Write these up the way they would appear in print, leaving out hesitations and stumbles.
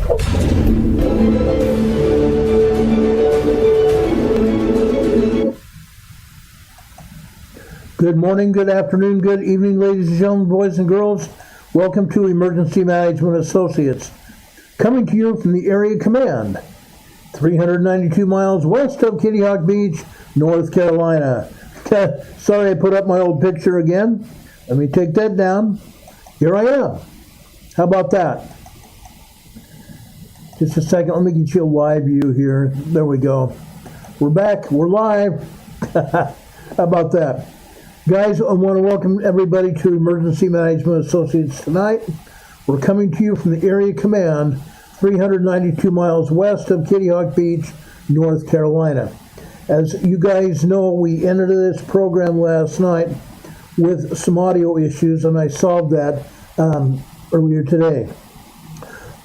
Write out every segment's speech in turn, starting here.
Good morning, good afternoon, good evening, ladies and gentlemen, boys and girls. Welcome to Emergency Management Associates, coming to you from the Area Command, 392 miles west of Kitty Hawk Beach, North Carolina. Sorry I put up my old picture again. Let me take that down. Here I am. How about that? Just a second, let me get you a live view here. There we go. We're back, we're live. How about that? Guys, I want to welcome everybody to Emergency Management Associates tonight. We're coming to you from the Area Command, 392 miles west of Kitty Hawk Beach, North Carolina. As you guys know, we entered this program last night with some audio issues, and I solved that earlier today.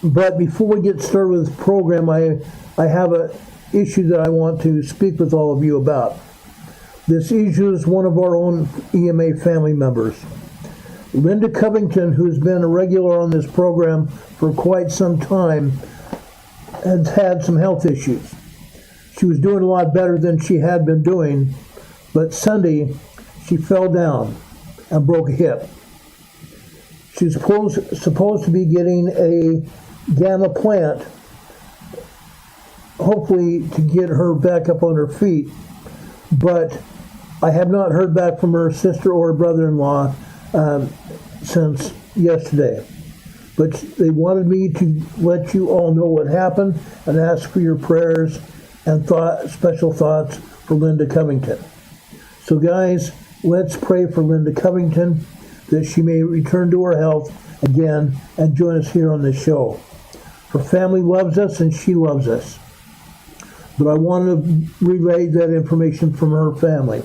But before we get started with the program, I have an issue that I want to speak with all of you about. This issue is one of our own EMA family members. Linda Covington, who's been a regular on this program for quite some time, has had some health issues. She was doing a lot better than she had been doing, but Sunday she fell down and broke a hip. She's supposed to be getting a gamma plant, hopefully to get her back up on her feet, but I have not heard back from her sister or brother-in-law since yesterday. But they wanted me to let you all know what happened and ask for your prayers and special thoughts for Linda Covington. So guys, let's pray for Linda Covington that she may return to her health again and join us here on this show. Her family loves us and she loves us. But I want to relay that information from her family.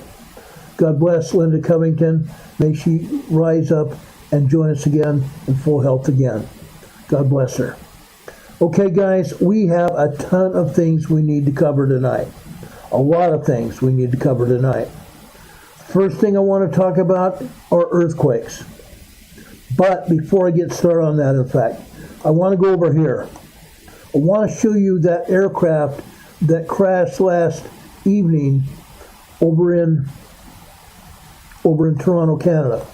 God bless Linda Covington. May she rise up and join us again in full health again. God bless her. Okay, guys, we have a ton of things we need to cover tonight. A lot of things we need to cover tonight. First thing I want to talk about are earthquakes. But before I get started on that, in fact, I want to go over here. I want to show you that aircraft that crashed last evening over in Toronto, Canada.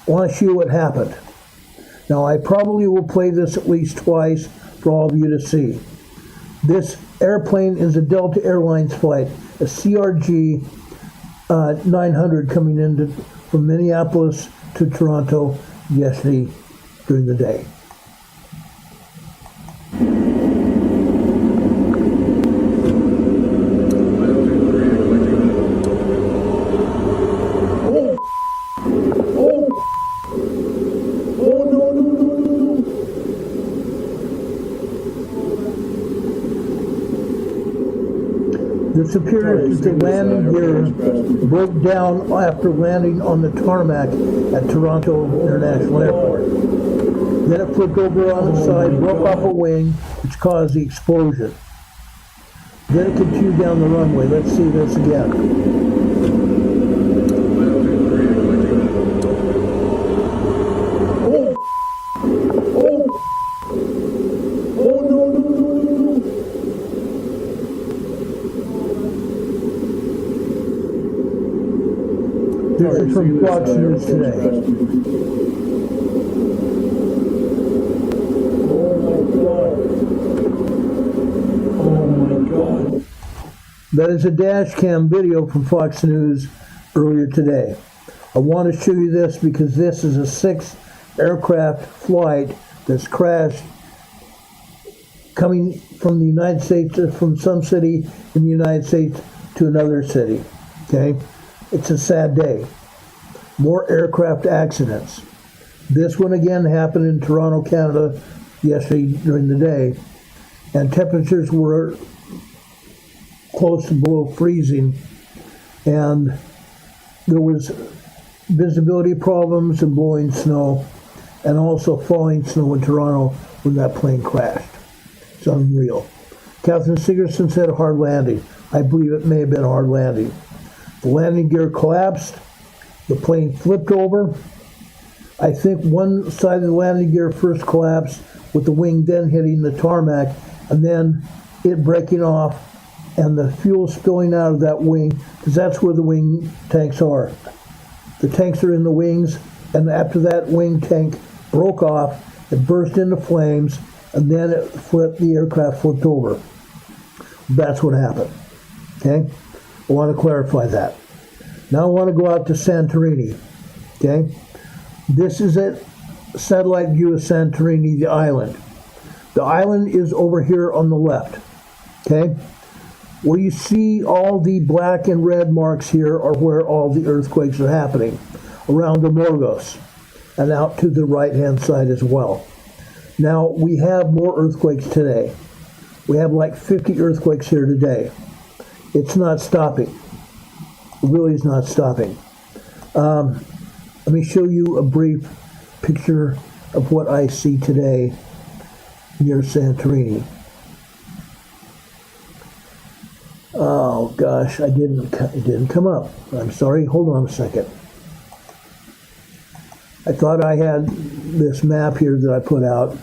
I want to show you what happened. Now, I probably will play this at least twice for all of you to see. This airplane is a Delta Airlines flight, a CRJ 900 coming in from Minneapolis to Toronto yesterday during the day. This appears that the landing gear broke down after landing on the tarmac at Toronto International Airport. Then it flipped over on the side, broke off a wing, which caused the explosion. Then it continued down the runway. Let's see this again. This is from Fox News today. Oh my God. That is a dash cam video from Fox News earlier today. I want to show you this because this is a 6th aircraft flight that's crashed coming from the United States, from some city in the United States to another city. Okay? It's a sad day. More aircraft accidents. This one again happened in Toronto, Canada yesterday during the day, and temperatures were close to below freezing, and there was visibility problems and blowing snow, and also falling snow in Toronto when that plane crashed. It's unreal. Captain Sigerson said a hard landing. I believe it may have been a hard landing. The landing gear collapsed, the plane flipped over, I think one side of the landing gear first collapsed with the wing then hitting the tarmac and then it breaking off and the fuel spilling out of that wing, because that's where the wing tanks are. The tanks are in the wings, and after that wing tank broke off, it burst into flames, and then the aircraft flipped over. That's what happened. Okay? I want to clarify that. Now I want to go out to Santorini. Okay? This is a satellite view of Santorini, the island. The island is over here on the left. Okay? Where you see all the black and red marks here are where all the earthquakes are happening, around the Morgos, and out to the right-hand side as well. Now, we have more earthquakes today. We have like 50 earthquakes here today. It's not stopping. It really is not stopping. Let me show you a brief picture of what I see today near Santorini. Oh gosh, it didn't come up. I'm sorry, hold on a second. I thought I had this map here that I put out.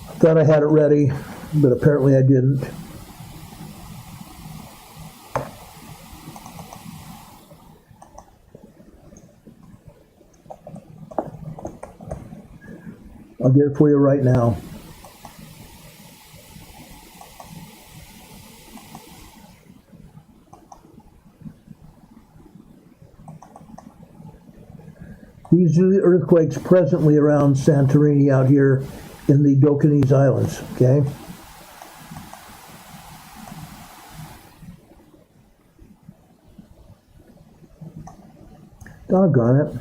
I thought I had it ready, but apparently I didn't. I'll get it for you right now. These are the earthquakes presently around Santorini out here in the Dodecanese Islands, okay? Doggone it.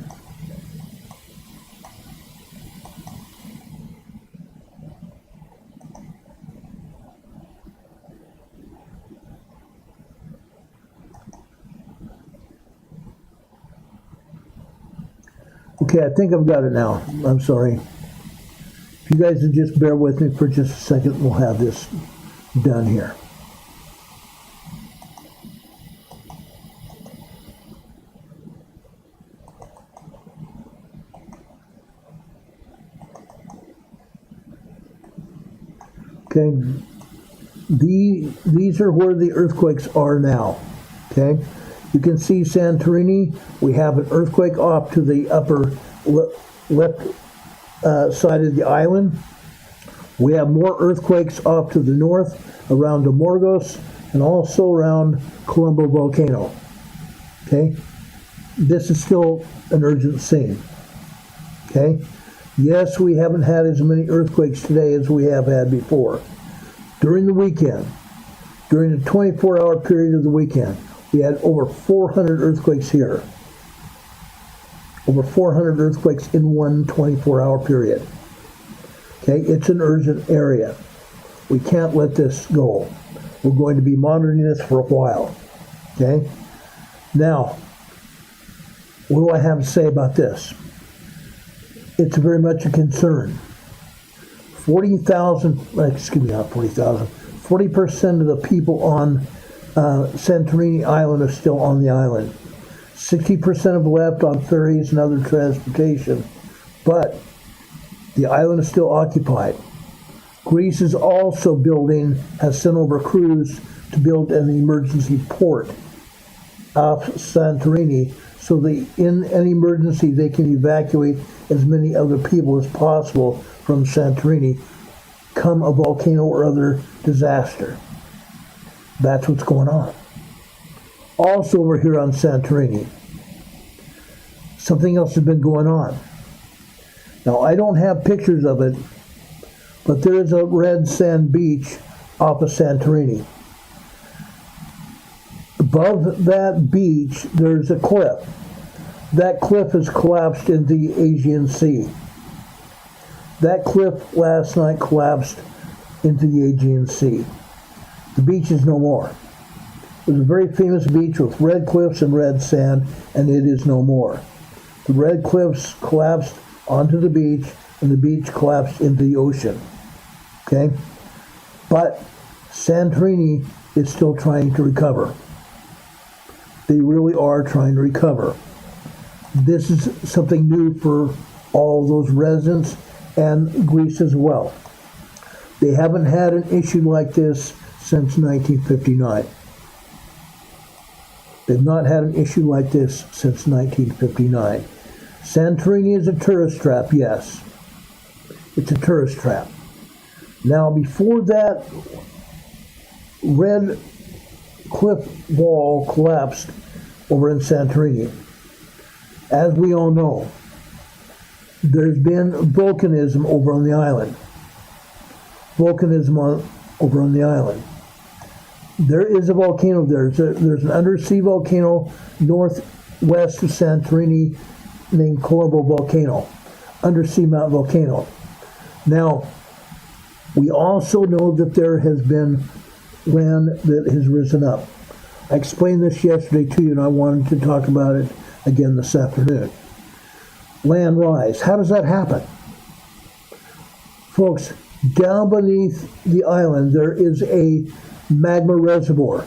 Okay, I think I've got it now. I'm sorry. If you guys would just bear with me for just a second, we'll have this done here. Okay, these are where the earthquakes are now. Okay. You can see Santorini. We have an earthquake off to the upper left side of the island. We have more earthquakes off to the north around the Morgos and also around Colombo volcano. Okay, this is still an urgent scene. Okay, yes, we haven't had as many earthquakes today as we have had before. During the weekend, during the 24-hour period of the weekend, we had over 400 earthquakes here. Over 400 earthquakes in one 24-hour period. Okay, it's an urgent area. We can't let this go. We're going to be monitoring this for a while. Okay? Now, what do I have to say about this? It's very much a concern. 40% of the people on Santorini Island are still on the island. 60% have left on ferries and other transportation, but the island is still occupied. Greece is also has sent over crews to build an emergency port off Santorini so that in an emergency they can evacuate as many other people as possible from Santorini come a volcano or other disaster. That's what's going on. Also over here on Santorini, something else has been going on. Now, I don't have pictures of it, but there is a red sand beach off of Santorini. Above that beach, there's a cliff. That cliff has collapsed into the Aegean Sea. That cliff last night collapsed into the Aegean Sea. The beach is no more. It was a very famous beach with red cliffs and red sand, and it is no more. The red cliffs collapsed onto the beach, and the beach collapsed into the ocean. Okay? But Santorini is still trying to recover. They really are trying to recover. This is something new for all those residents and Greece as well. They haven't had an issue like this since 1959. They've not had an issue like this since 1959. Santorini is a tourist trap, yes. It's a tourist trap. Now, before that red cliff wall collapsed over in Santorini, as we all know, there's been volcanism over on the island. Over on the island. There is a volcano there. There's an undersea volcano northwest of Santorini named Corvo Volcano, undersea mountain volcano. Now, we also know that there has been land that has risen up. I explained this yesterday to you, and I wanted to talk about it again this afternoon. Land rise. How does that happen? Folks, down beneath the island, there is a magma reservoir.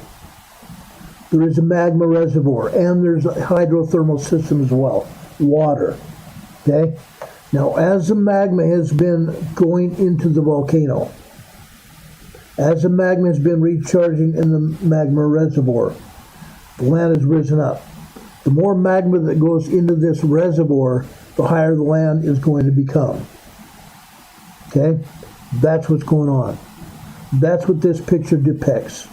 There is a magma reservoir, and there's a hydrothermal system as well, water. Okay? Now, as the magma has been going into the volcano, as the magma has been recharging in the magma reservoir, the land has risen up. The more magma that goes into this reservoir, the higher the land is going to become. Okay? That's what's going on. That's what this picture depicts.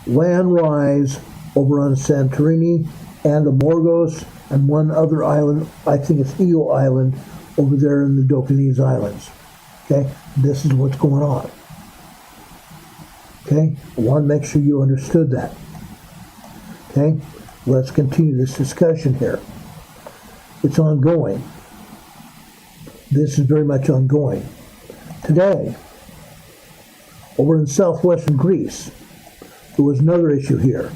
Land rise over on Santorini and Amorgos and one other island, I think it's Io Island, over there in the Dodecanese Islands. Okay? This is what's going on. Okay? I want to make sure you understood that. Okay? Let's continue this discussion here. It's ongoing. This is very much ongoing. Today, over in southwestern Greece, there was another issue here.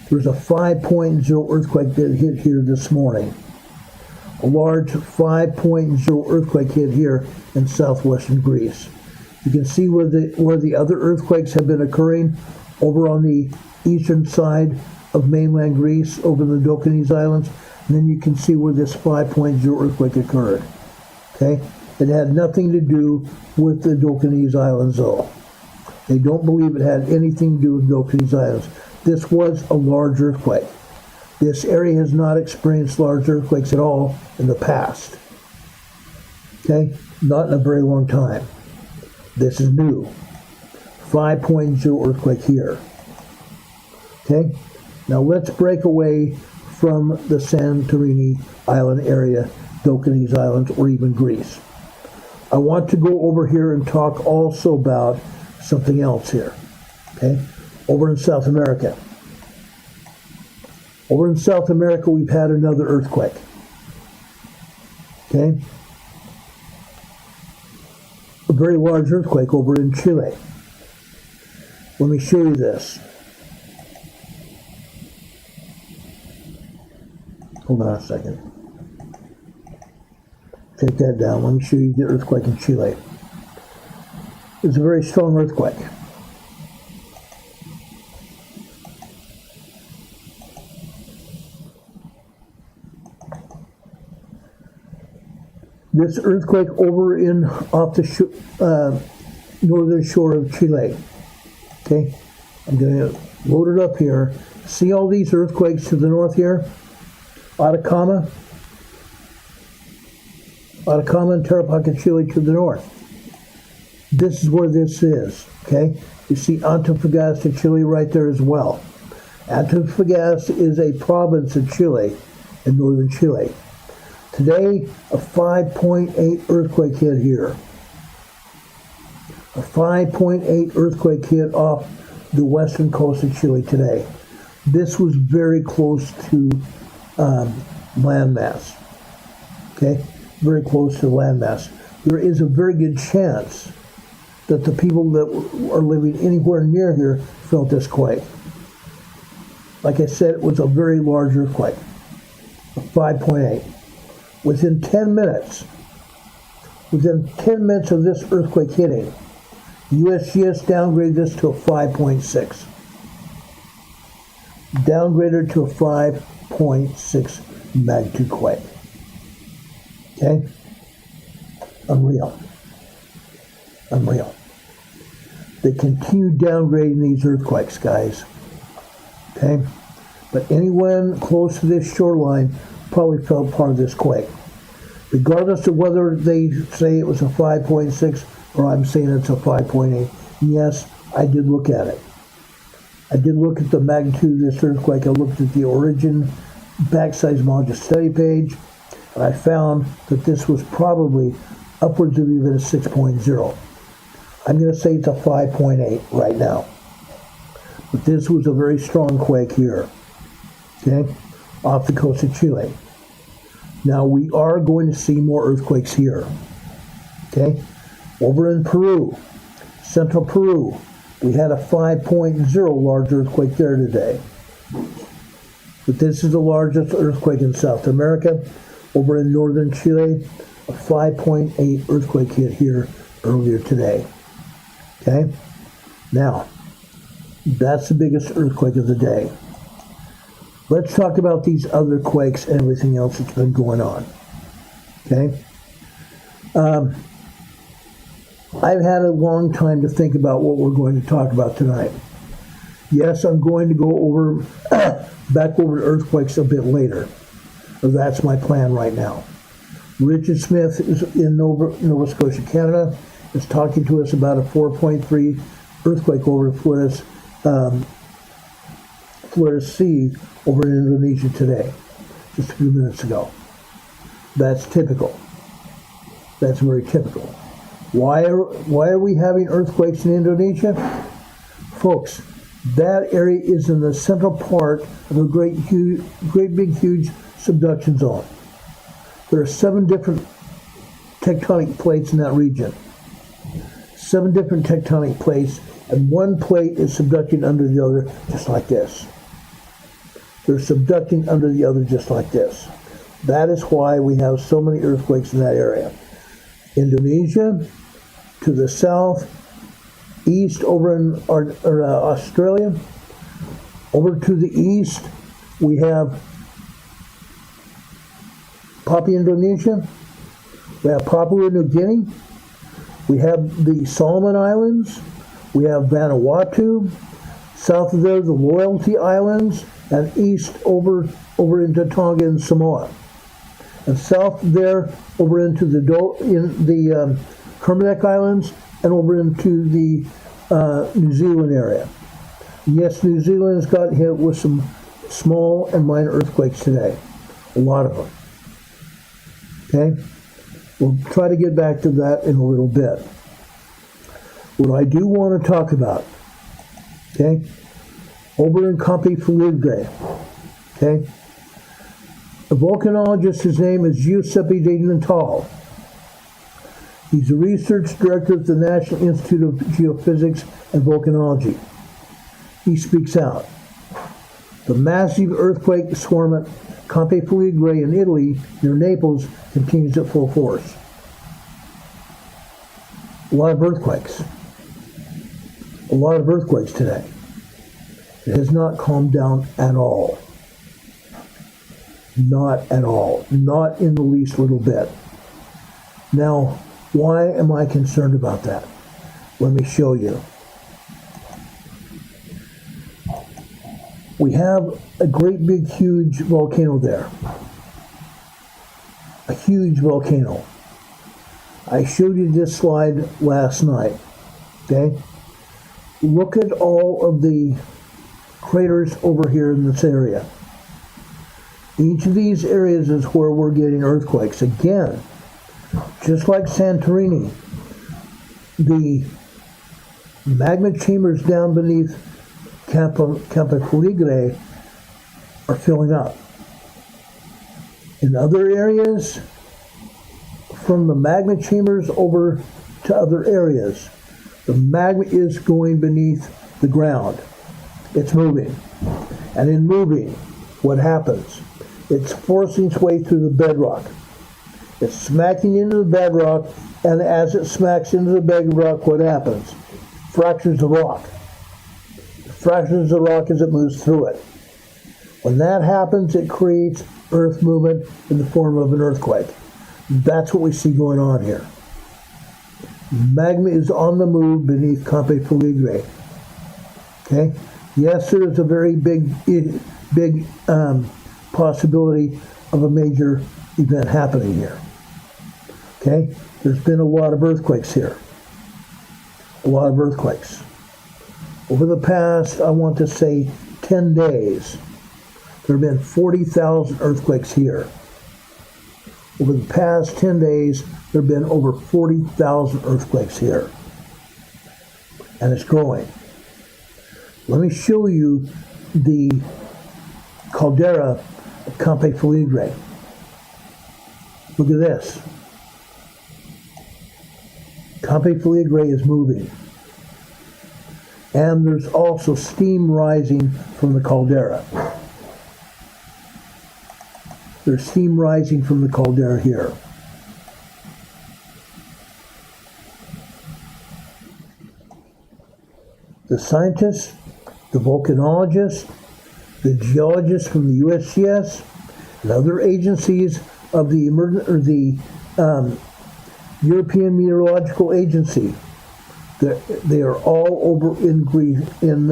There was a 5.0 earthquake that hit here this morning. A large 5.0 earthquake hit here in southwestern Greece. You can see where the other earthquakes have been occurring over on the eastern side of mainland Greece, over the Dodecanese Islands, and then you can see where this 5.0 earthquake occurred. Okay? It had nothing to do with the Dodecanese Islands, though. They don't believe it had anything to do with Dodecanese Islands. This was a large earthquake. This area has not experienced large earthquakes at all in the past. Okay? Not in a very long time. This is new. 5.0 earthquake here. Okay? Now let's break away from the Santorini Island area, Dodecanese Islands, or even Greece. I want to go over here and talk also about something else here. Okay? Over in South America. Over in South America, we've had another earthquake. Okay? A very large earthquake over in Chile. Let me show you this. Hold on a second. Take that down. Let me show you the earthquake in Chile. It's a very strong earthquake. This earthquake over in off the northern shore of Chile. Okay, I'm going to load it up here. See all these earthquakes to the north here? Atacama and Tarapacá, Chile to the north. This is where this is, okay? You see Antofagasta, Chile right there as well. Antofagasta is a province of Chile in northern Chile. Today, a 5.8 earthquake hit here. A 5.8 earthquake hit off the western coast of Chile today. This was very close to landmass. Okay? Very close to landmass. There is a very good chance that the people that are living anywhere near here felt this quake. Like I said, it was a very large earthquake. A 5.8. Within 10 minutes of this earthquake hitting, USGS downgraded this to a 5.6. Downgraded to a 5.6 magnitude quake. Okay? Unreal. Unreal. They continue downgrading these earthquakes, guys. Okay? But anyone close to this shoreline probably felt part of this quake. Regardless of whether they say it was a 5.6 or I'm saying it's a 5.8. Yes, I did look at it. I did look at the magnitude of this earthquake. I looked at the origin backside seismology study page, and I found that this was probably upwards of even a 6.0. I'm going to say it's a 5.8 right now. But this was a very strong quake here, okay, off the coast of Chile. Now we are going to see more earthquakes here, okay? Over in Peru, central Peru, we had a 5.0 large earthquake there today. But this is the largest earthquake in South America. Over in northern Chile, a 5.8 earthquake hit here earlier today. Okay? Now, that's the biggest earthquake of the day. Let's talk about these other quakes and everything else that's been going on. Okay? I've had a long time to think about what we're going to talk about tonight. Yes, I'm going to go over back over to earthquakes a bit later. That's my plan right now. Richard Smith is in Nova Scotia, Canada, is talking to us about a 4.3 earthquake over Flores Sea over in Indonesia today, just a few minutes ago. That's typical. That's very typical. Why are we having earthquakes in Indonesia? Folks, that area is in the central part of a great big huge subduction zone. There are 7 different tectonic plates in that region. 7 different tectonic plates, and one plate is subducting under the other, just like this. They're subducting under the other, just like this. That is why we have so many earthquakes in that area. Indonesia, to the south, east over in Australia. Over to the east, we have Papua Indonesia. We have Papua New Guinea. We have the Solomon Islands. We have Vanuatu. South of there, the Loyalty Islands, and east over into Tonga and Samoa. And south there, over into the Kermadec Islands, and over into the New Zealand area. Yes, New Zealand has got hit with some small and minor earthquakes today. A lot of them. Okay? We'll try to get back to that in a little bit. What I do want to talk about, okay, over in Campi Flegrei, okay, a volcanologist, his name is Giuseppe De Natale. He's a research director at the National Institute of Geophysics and Volcanology. He speaks out. The massive earthquake swarm at Campi Flegrei in Italy, near Naples, continues at full force. A lot of earthquakes. A lot of earthquakes today. It has not calmed down at all. Not at all. Not in the least little bit. Now, why am I concerned about that? Let me show you. We have a great big huge volcano there. A huge volcano. I showed you this slide last night. Okay? Look at all of the craters over here in this area. Each of these areas is where we're getting earthquakes. Again, just like Santorini, the magma chambers down beneath Campi Flegrei are filling up. In other areas, from the magma chambers over to other areas, the magma is going beneath the ground. It's moving. And in moving, what happens? It's forcing its way through the bedrock. It's smacking into the bedrock, and as it smacks into the bedrock, what happens? Fractures the rock. It fractures the rock as it moves through it. When that happens, it creates earth movement in the form of an earthquake. That's what we see going on here. Magma is on the move beneath Campi Flegrei. Okay? Yes, there is a very big possibility of a major event happening here. Okay? There's been a lot of earthquakes here. A lot of earthquakes. Over the past, I want to say, 10 days, there have been 40,000 earthquakes here. Over the past 10 days, there have been over 40,000 earthquakes here. And it's growing. Let me show you the caldera of Campi Flegrei. Look at this. Campi Flegrei is moving. And there's also steam rising from the caldera. There's steam rising from the caldera here. The scientists, the volcanologists, the geologists from the USGS and other agencies of the European Meteorological Agency, they are all over in Greece, in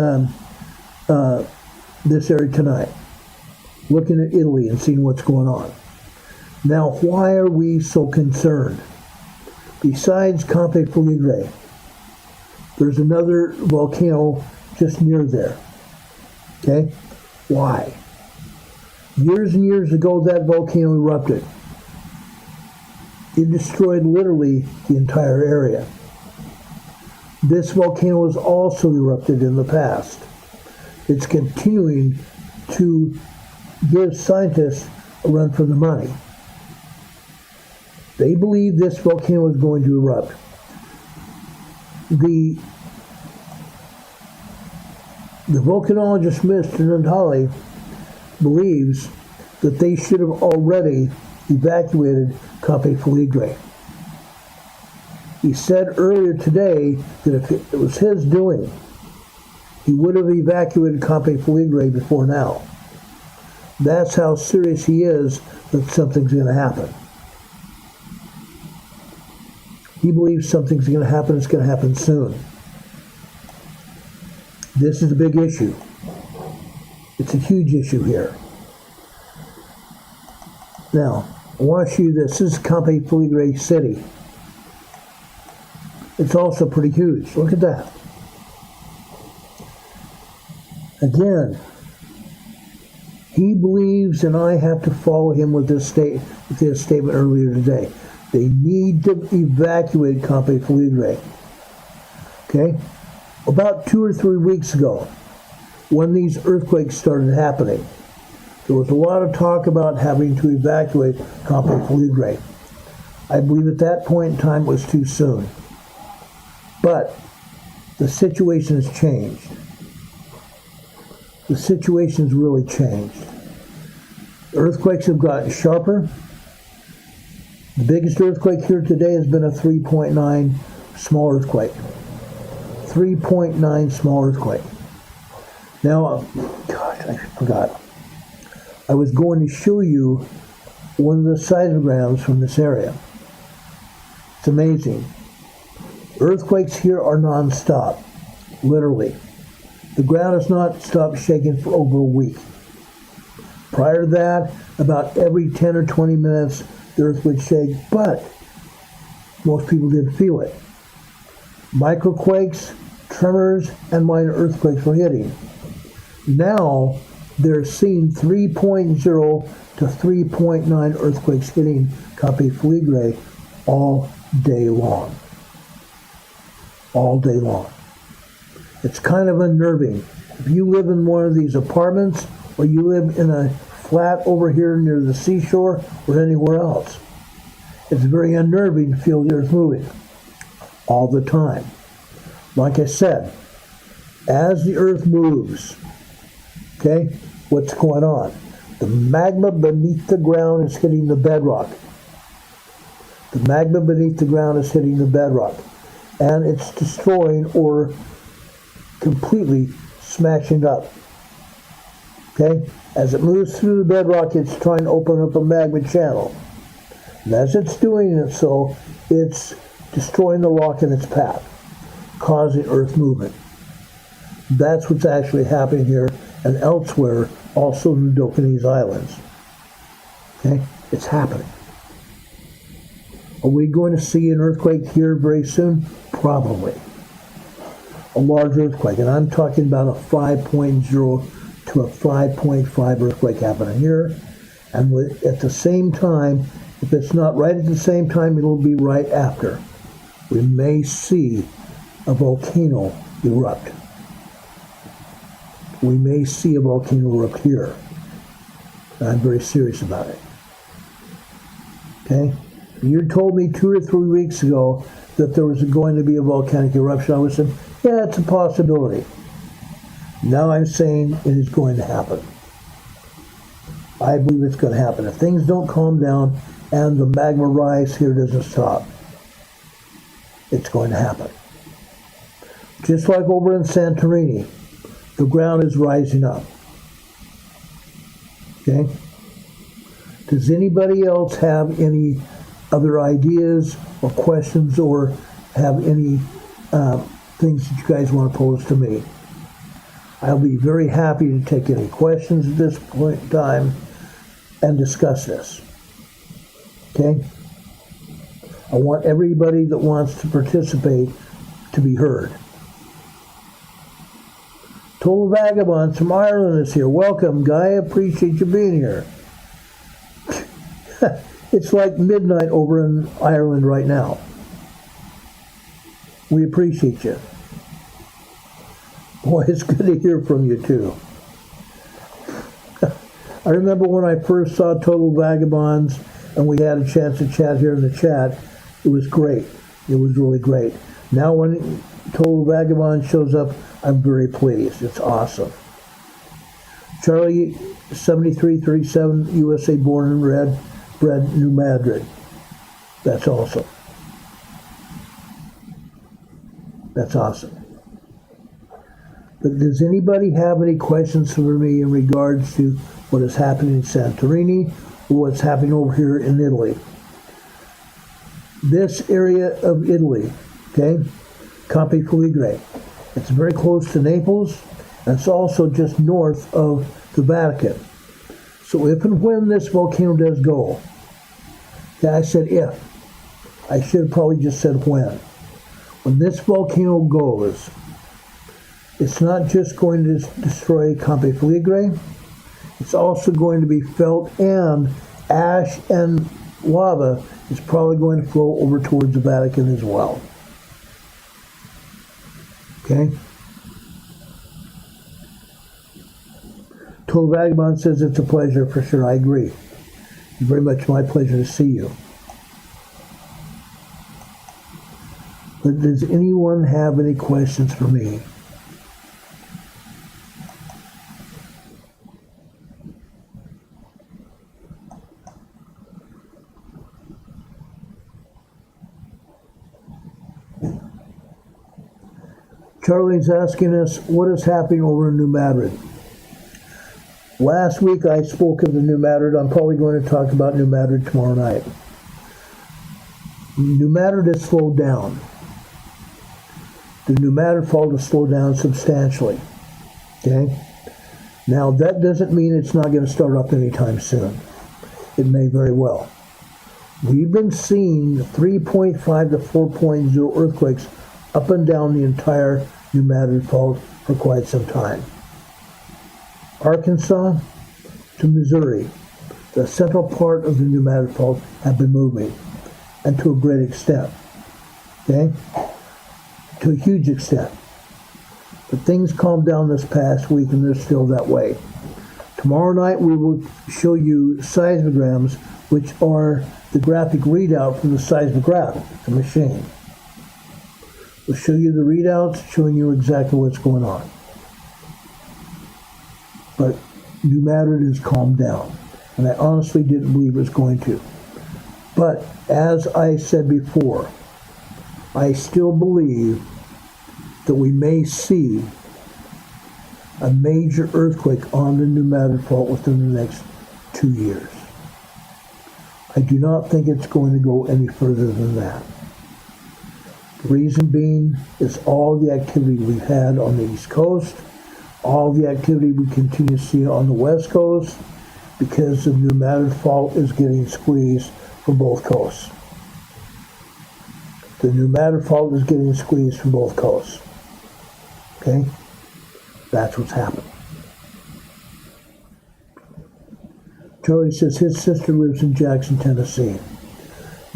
this area tonight, looking at Italy and seeing what's going on. Now, why are we so concerned? Besides Campi Flegrei, there's another volcano just near there. Okay? Why? Years and years ago, that volcano erupted. It destroyed literally the entire area. This volcano has also erupted in the past. It's continuing to give scientists a run for the money. They believe this volcano is going to erupt. The volcanologist Mr. Natali believes that they should have already evacuated Campi Flegrei. He said earlier today that if it was his doing, he would have evacuated Campi Flegrei before now. That's how serious he is that something's going to happen. He believes something's going to happen. It's going to happen soon. This is a big issue. It's a huge issue here. Now, I want to show you this. This is Campi Flegrei City. It's also pretty huge. Look at that. Again, he believes, and I have to follow him with this statement earlier today. They need to evacuate Campi Flegrei. Okay? About 2 or 3 weeks ago, when these earthquakes started happening, there was a lot of talk about having to evacuate Campi Flegrei. I believe at that point in time it was too soon. But the situation has changed. The situation's really changed. Earthquakes have gotten sharper. The biggest earthquake here today has been a 3.9 small earthquake. 3.9 small earthquake. Now, gosh, I forgot. I was going to show you one of the seismograms from this area. It's amazing. Earthquakes here are non-stop, literally. The ground has not stopped shaking for over a week. Prior to that, about every 10 or 20 minutes, the earth would shake, but most people didn't feel it. Microquakes, tremors, and minor earthquakes were hitting. Now, they're seeing 3.0 to 3.9 earthquakes hitting Campi Flegrei all day long. All day long. It's kind of unnerving. If you live in one of these apartments, or you live in a flat over here near the seashore, or anywhere else, it's very unnerving to feel the earth moving all the time. Like I said, as the earth moves, okay, what's going on? The magma beneath the ground is hitting the bedrock. The magma beneath the ground is hitting the bedrock. And it's destroying or completely smashing up Okay? As it moves through the bedrock, it's trying to open up a magma channel. And as it's doing it so, it's destroying the rock in its path, causing earth movement. That's what's actually happening here and elsewhere, also in the Dodecanese Islands. Okay? It's happening. Are we going to see an earthquake here very soon? Probably. A large earthquake. And I'm talking about a 5.0 to a 5.5 earthquake happening here. And at the same time, if it's not right at the same time, it'll be right after. We may see a volcano erupt. We may see a volcano erupt here. And I'm very serious about it. Okay? You told me 2 or 3 weeks ago that there was going to be a volcanic eruption. I was saying, yeah, it's a possibility. Now I'm saying it is going to happen. I believe it's going to happen. If things don't calm down and the magma rise here doesn't stop, it's going to happen. Just like over in Santorini, the ground is rising up. Okay? Does anybody else have any other ideas or questions or have any things that you guys want to pose to me? I'll be very happy to take any questions at this point in time and discuss this. Okay? I want everybody that wants to participate to be heard. Total Vagabond from Ireland is here. Welcome, Guy. Appreciate you being here. It's like midnight over in Ireland right now. We appreciate you. Boy, it's good to hear from you, too. I remember when I first saw Total Vagabonds and we had a chance to chat here in the chat, it was great. It was really great. Now when Total Vagabond shows up, I'm very pleased. It's awesome. Charlie, 7337, USA born and bred New Madrid. That's awesome. That's awesome. But does anybody have any questions for me in regards to what is happening in Santorini or what's happening over here in Italy? This area of Italy, okay, Campi Flegrei, it's very close to Naples, and it's also just north of the Vatican. So if and when this volcano does go, yeah, I said if. I should have probably just said when. When this volcano goes, it's not just going to destroy Campi Flegrei, it's also going to be felt, and ash and lava is probably going to flow over towards the Vatican as well. Okay? Total Vagabond says it's a pleasure for sure. I agree. It's very much my pleasure to see you. But does anyone have any questions for me? Charlie's asking us, what is happening over in New Madrid? Last week I spoke of the New Madrid. I'm probably going to talk about New Madrid tomorrow night. New Madrid has slowed down. The New Madrid fault has slowed down substantially. Okay? Now that doesn't mean it's not going to start up anytime soon. It may very well. We've been seeing 3.5 to 4.0 earthquakes up and down the entire New Madrid fault for quite some time. Arkansas to Missouri, the central part of the New Madrid fault have been moving, and to a great extent. Okay? To a huge extent. But things calmed down this past week and they're still that way. Tomorrow night we will show you seismograms, which are the graphic readout from the seismograph, the machine. We'll show you the readouts showing you exactly what's going on. But New Madrid has calmed down, and I honestly didn't believe it was going to. But as I said before, I still believe that we may see a major earthquake on the New Madrid Fault within the next 2 years. I do not think it's going to go any further than that. The reason being is all the activity we've had on the East Coast, all the activity we continue to see on the West Coast, because the New Madrid Fault is getting squeezed from both coasts. The New Madrid Fault is getting squeezed from both coasts. Okay? That's what's happening. Charlie says his sister lives in Jackson, Tennessee.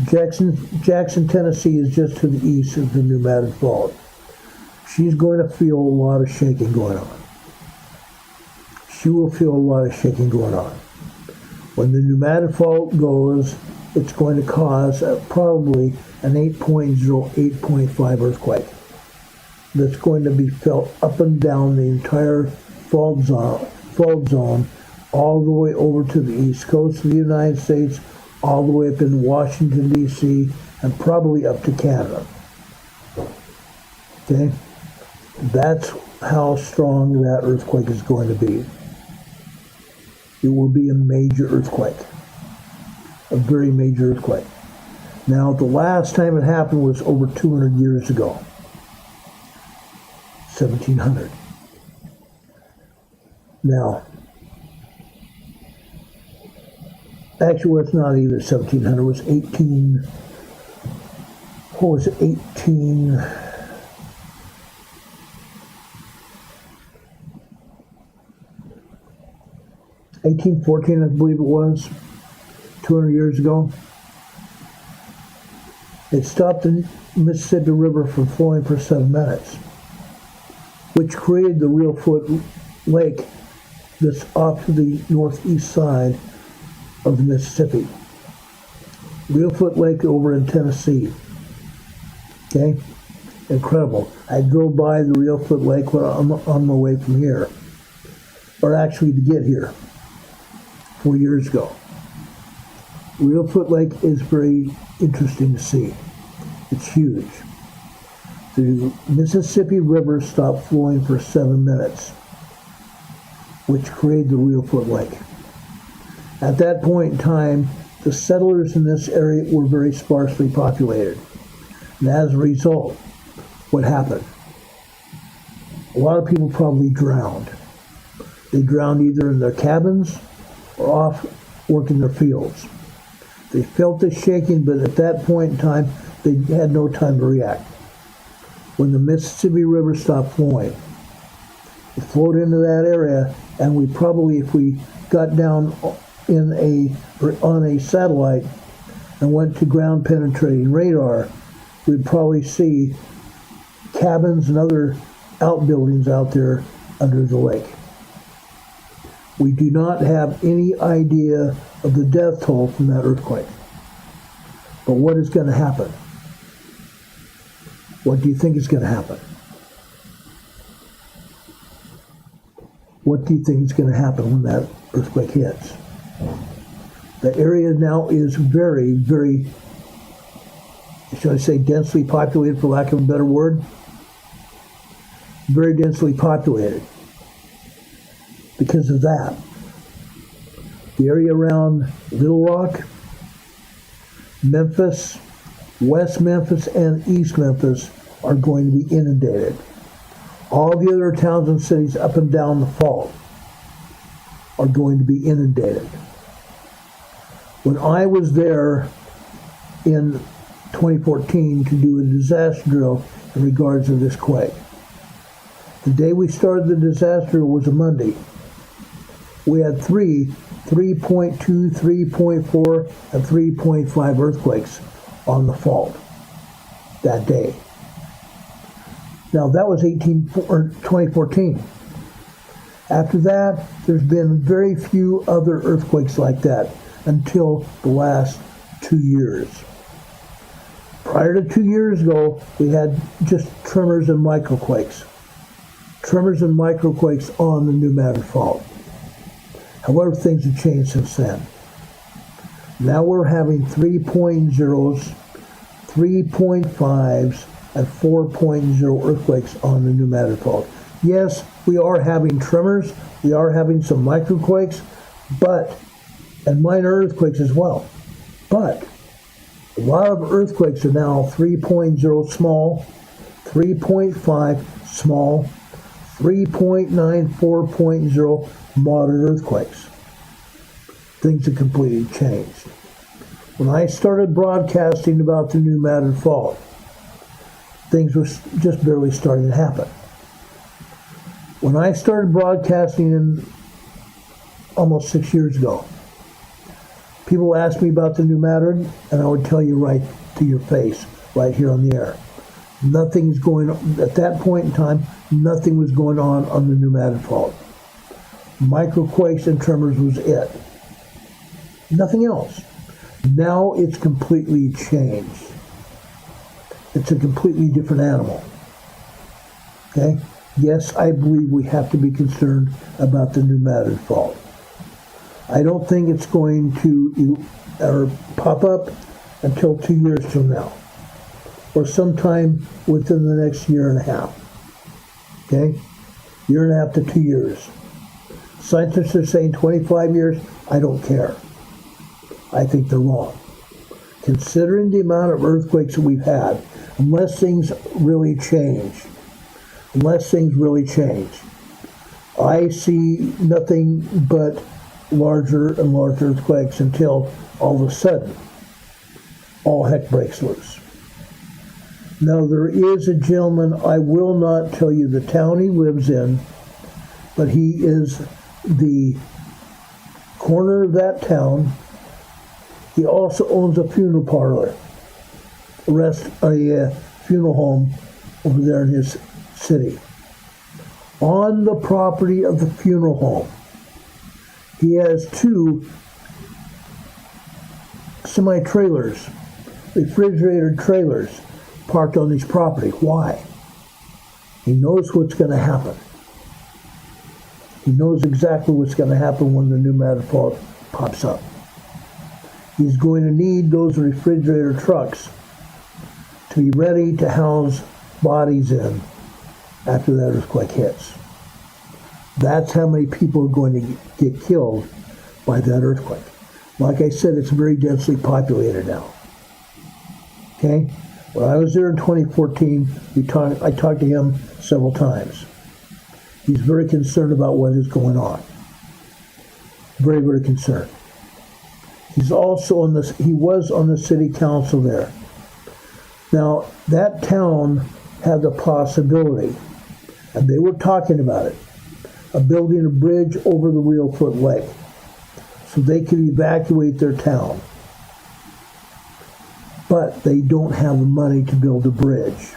Jackson, Tennessee is just to the east of the New Madrid Fault. She's going to feel a lot of shaking going on. She will feel a lot of shaking going on. When the New Madrid Fault goes, it's going to cause probably an 8.0, 8.5 earthquake that's going to be felt up and down the entire fault zone, all the way over to the east coast of the United States, all the way up in Washington, D.C., and probably up to Canada. Okay? That's how strong that earthquake is going to be. It will be a major earthquake. A very major earthquake. Now, the last time it happened was over 200 years ago. 1700. Now, actually, it's not either 1700. It was 18. What was it? 1814, I believe it was. 200 years ago. It stopped the Mississippi River from flowing for 7 minutes, which created the Real Foot Lake that's off to the northeast side of the Mississippi. Real Foot Lake over in Tennessee. Okay? Incredible. I drove by the Real Foot Lake when I'm on my way from here, or actually to get here 4 years ago. Real Foot Lake is very interesting to see. It's huge. The Mississippi River stopped flowing for 7 minutes, which created the Real Foot Lake. At that point in time, the settlers in this area were very sparsely populated. And as a result, what happened? A lot of people probably drowned. They drowned either in their cabins or off working their fields. They felt the shaking, but at that point in time, they had no time to react. When the Mississippi River stopped flowing, it flowed into that area, and we probably, if we got down on a satellite and went to ground penetrating radar, we'd probably see cabins and other outbuildings out there under the lake. We do not have any idea of the death toll from that earthquake. But what is going to happen? What do you think is going to happen? What do you think is going to happen when that earthquake hits? The area now is very, very, should I say densely populated, for lack of a better word? Very densely populated. Because of that. The area around Little Rock, Memphis, West Memphis, and East Memphis are going to be inundated. All the other towns and cities up and down the fault are going to be inundated. When I was there in 2014 to do a disaster drill in regards to this quake, the day we started the disaster drill was a Monday. We had 3.2, 3.4, and 3.5 earthquakes on the fault that day. Now that was 2014. After that, there's been very few other earthquakes like that until the last 2 years. Prior to 2 years ago, we had just tremors and microquakes. Tremors and microquakes on the New Madrid Fault. However, things have changed since then. Now we're having 3.0s, 3.5s, and 4.0 earthquakes on the New Madrid Fault. Yes, we are having tremors, we are having some microquakes, and minor earthquakes as well. But a lot of earthquakes are now 3.0 small, 3.5 small, 3.9, 4.0 moderate earthquakes. Things have completely changed. When I started broadcasting about the new Madrid fault, things were just barely starting to happen. When I started broadcasting in almost 6 years ago, people asked me about the new Madrid, and I would tell you right to your face, right here on the air. Nothing's going on. At that point in time, nothing was going on the new Madrid fault. Microquakes and tremors was it. Nothing else. Now it's completely changed. It's a completely different animal. Okay? Yes, I believe we have to be concerned about the new Madrid fault. I don't think it's going to pop up until 2 years from now, or sometime within the next year and a half. Okay? Year and a half to 2 years. Scientists are saying 25 years. I don't care. I think they're wrong. Considering the amount of earthquakes that we've had, unless things really change, I see nothing but larger and larger earthquakes until all of a sudden all heck breaks loose. Now there is a gentleman, I will not tell you the town he lives in, but he is the corner of that town. He also owns a funeral parlor, a funeral home over there in his city. On the property of the funeral home, he has 2 semi-trailers, refrigerator trailers, parked on his property. Why? He knows what's going to happen. He knows exactly what's going to happen when the new Madrid fault pops up. He's going to need those refrigerator trucks to be ready to house bodies in after that earthquake hits. That's how many people are going to get killed by that earthquake. Like I said, it's very densely populated now. Okay? When I was there in 2014, I talked to him several times. He's very concerned about what is going on. Very, very concerned. He's also he was on the city council there. Now, that town had the possibility, and they were talking about it, of building a bridge over the Reelfoot Lake so they could evacuate their town. But they don't have the money to build a bridge.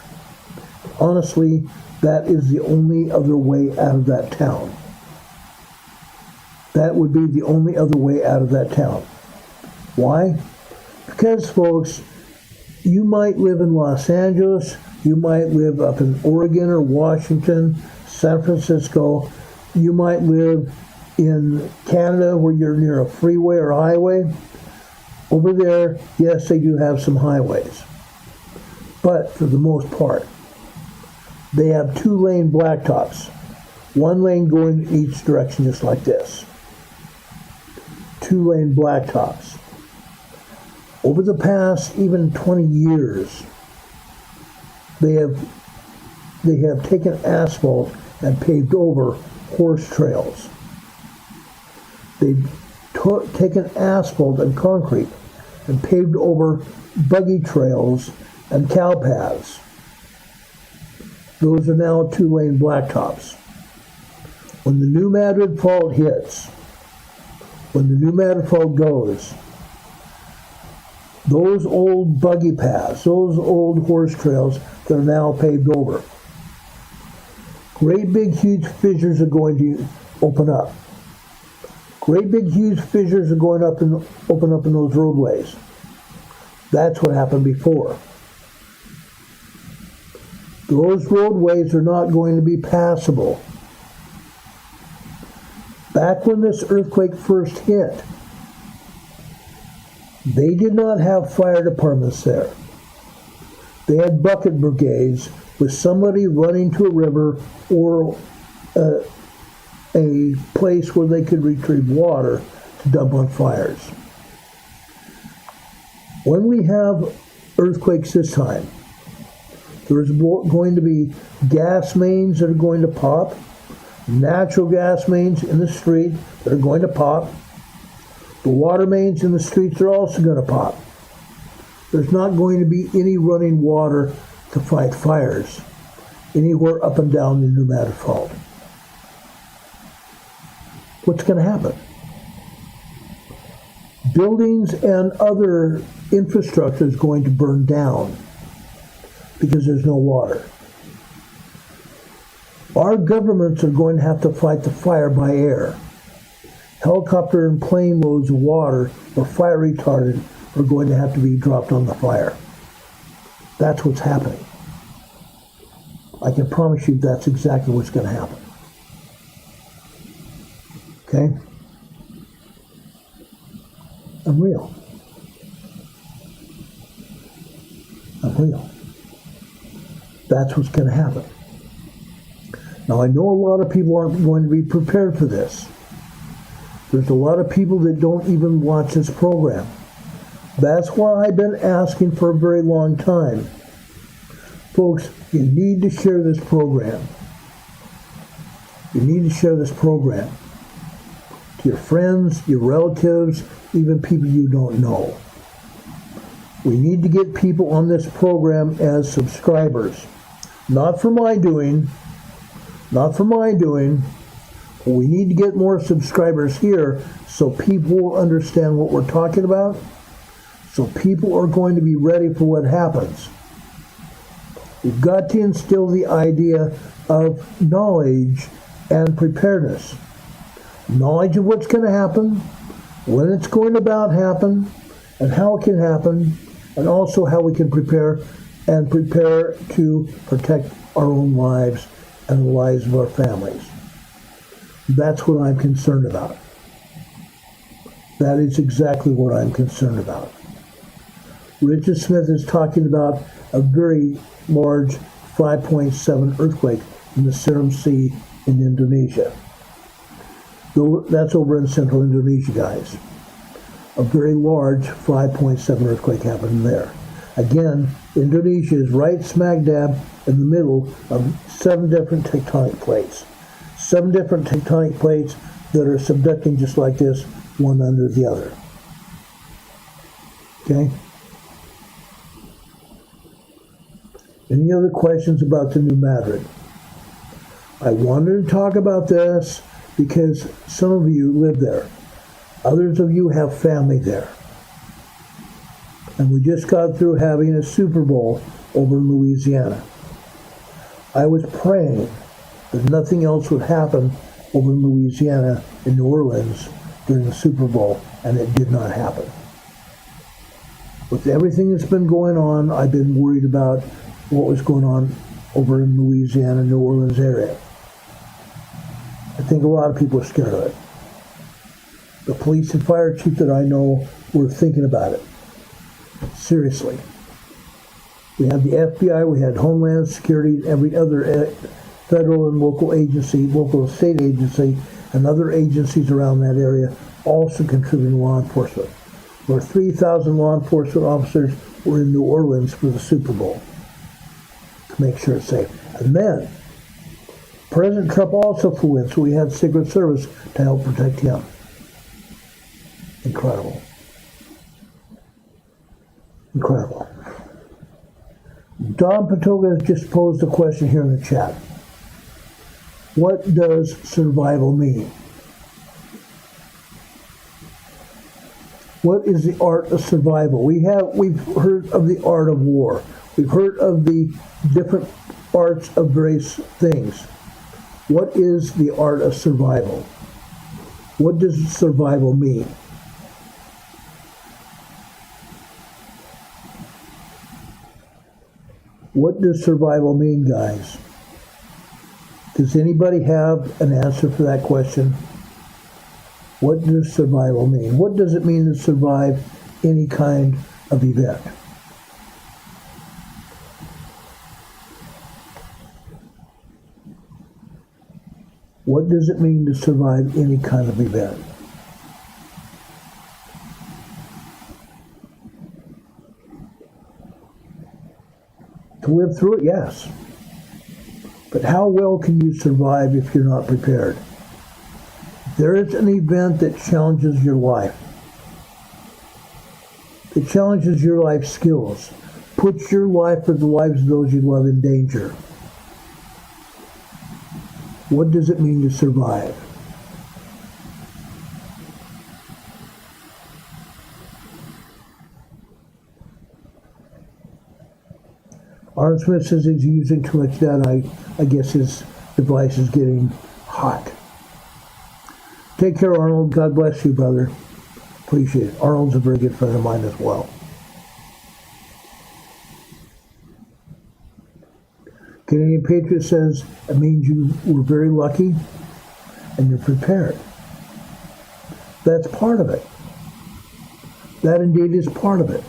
Honestly, that is the only other way out of that town. That would be the only other way out of that town. Why? Because, folks, you might live in Los Angeles, you might live up in Oregon or Washington, San Francisco, you might live in Canada where you're near a freeway or highway. Over there, yes, they do have some highways. But for the most part, they have 2-lane blacktops. 1 lane going each direction just like this. 2-lane blacktops. Over the past even 20 years, they have taken asphalt and paved over horse trails. They've taken asphalt and concrete and paved over buggy trails and cow paths. Those are now 2-lane blacktops. When the new Madrid fault hits, when the new Madrid fault goes, those old buggy paths, those old horse trails, they're now paved over. Great big huge fissures are going to open up. Great big huge fissures are going up and open up in those roadways. That's what happened before. Those roadways are not going to be passable. Back when this earthquake first hit, they did not have fire departments there. They had bucket brigades with somebody running to a river or a place where they could retrieve water to dump on fires. When we have earthquakes this time, there's going to be gas mains that are going to pop, natural gas mains in the street that are going to pop. The water mains in the streets are also going to pop. There's not going to be any running water to fight fires anywhere up and down the Pneumatic Fault. What's going to happen? Buildings and other infrastructure is going to burn down because there's no water. Our governments are going to have to fight the fire by air. Helicopter and plane loads of water or fire retardant are going to have to be dropped on the fire. That's what's happening. I can promise you that's exactly what's going to happen. Okay? I'm real. I'm real. That's what's going to happen. Now, I know a lot of people aren't going to be prepared for this. There's a lot of people that don't even watch this program. That's why I've been asking for a very long time. Folks, you need to share this program. You need to share this program to your friends, your relatives, even people you don't know. We need to get people on this program as subscribers. Not for my doing. Not for my doing. We need to get more subscribers here so people will understand what we're talking about. So people are going to be ready for what happens. We've got to instill the idea of knowledge and preparedness. Knowledge of what's going to happen, when it's going to happen, and how it can happen, and also how we can prepare to protect our own lives and the lives of our families. That's what I'm concerned about. That is exactly what I'm concerned about. Richard Smith is talking about a very large 5.7 earthquake in the Seram Sea in Indonesia. That's over in central Indonesia, guys. A very large 5.7 earthquake happened there. Again, Indonesia is right smack dab in the middle of 7 different tectonic plates. 7 different tectonic plates that are subducting just like this, one under the other. Okay? Any other questions about the New Madrid? I wanted to talk about this because some of you live there. Others of you have family there. And we just got through having a Super Bowl over in Louisiana. I was praying that nothing else would happen over in Louisiana, in New Orleans, during the Super Bowl, and it did not happen. With everything that's been going on, I've been worried about what was going on over in Louisiana, New Orleans area. I think a lot of people are scared of it. The police and fire chief that I know were thinking about it. Seriously. We had the FBI, we had Homeland Security, every other federal and local agency, local and state agency, and other agencies around that area also contributing law enforcement. Over 3,000 law enforcement officers were in New Orleans for the Super Bowl to make sure it's safe. And then President Trump also flew in, so we had Secret Service to help protect him. Incredible. Incredible. Don Patoga has just posed a question here in the chat. What does survival mean? What is the art of survival? We've heard of the art of war. We've heard of the different arts of various things. What is the art of survival? What does survival mean? What does survival mean, guys? Does anybody have an answer for that question? What does survival mean? What does it mean to survive any kind of event? What does it mean to survive any kind of event? To live through it, yes. But how well can you survive if you're not prepared? There is an event that challenges your life. It challenges your life skills. Puts your life or the lives of those you love in danger. What does it mean to survive? Arnold Smith says he's using too much data. I guess his device is getting hot. Take care, Arnold. God bless you, brother. Appreciate it. Arnold's a very good friend of mine as well. Canadian Patriot says it means you were very lucky and you're prepared. That's part of it. That indeed is part of it.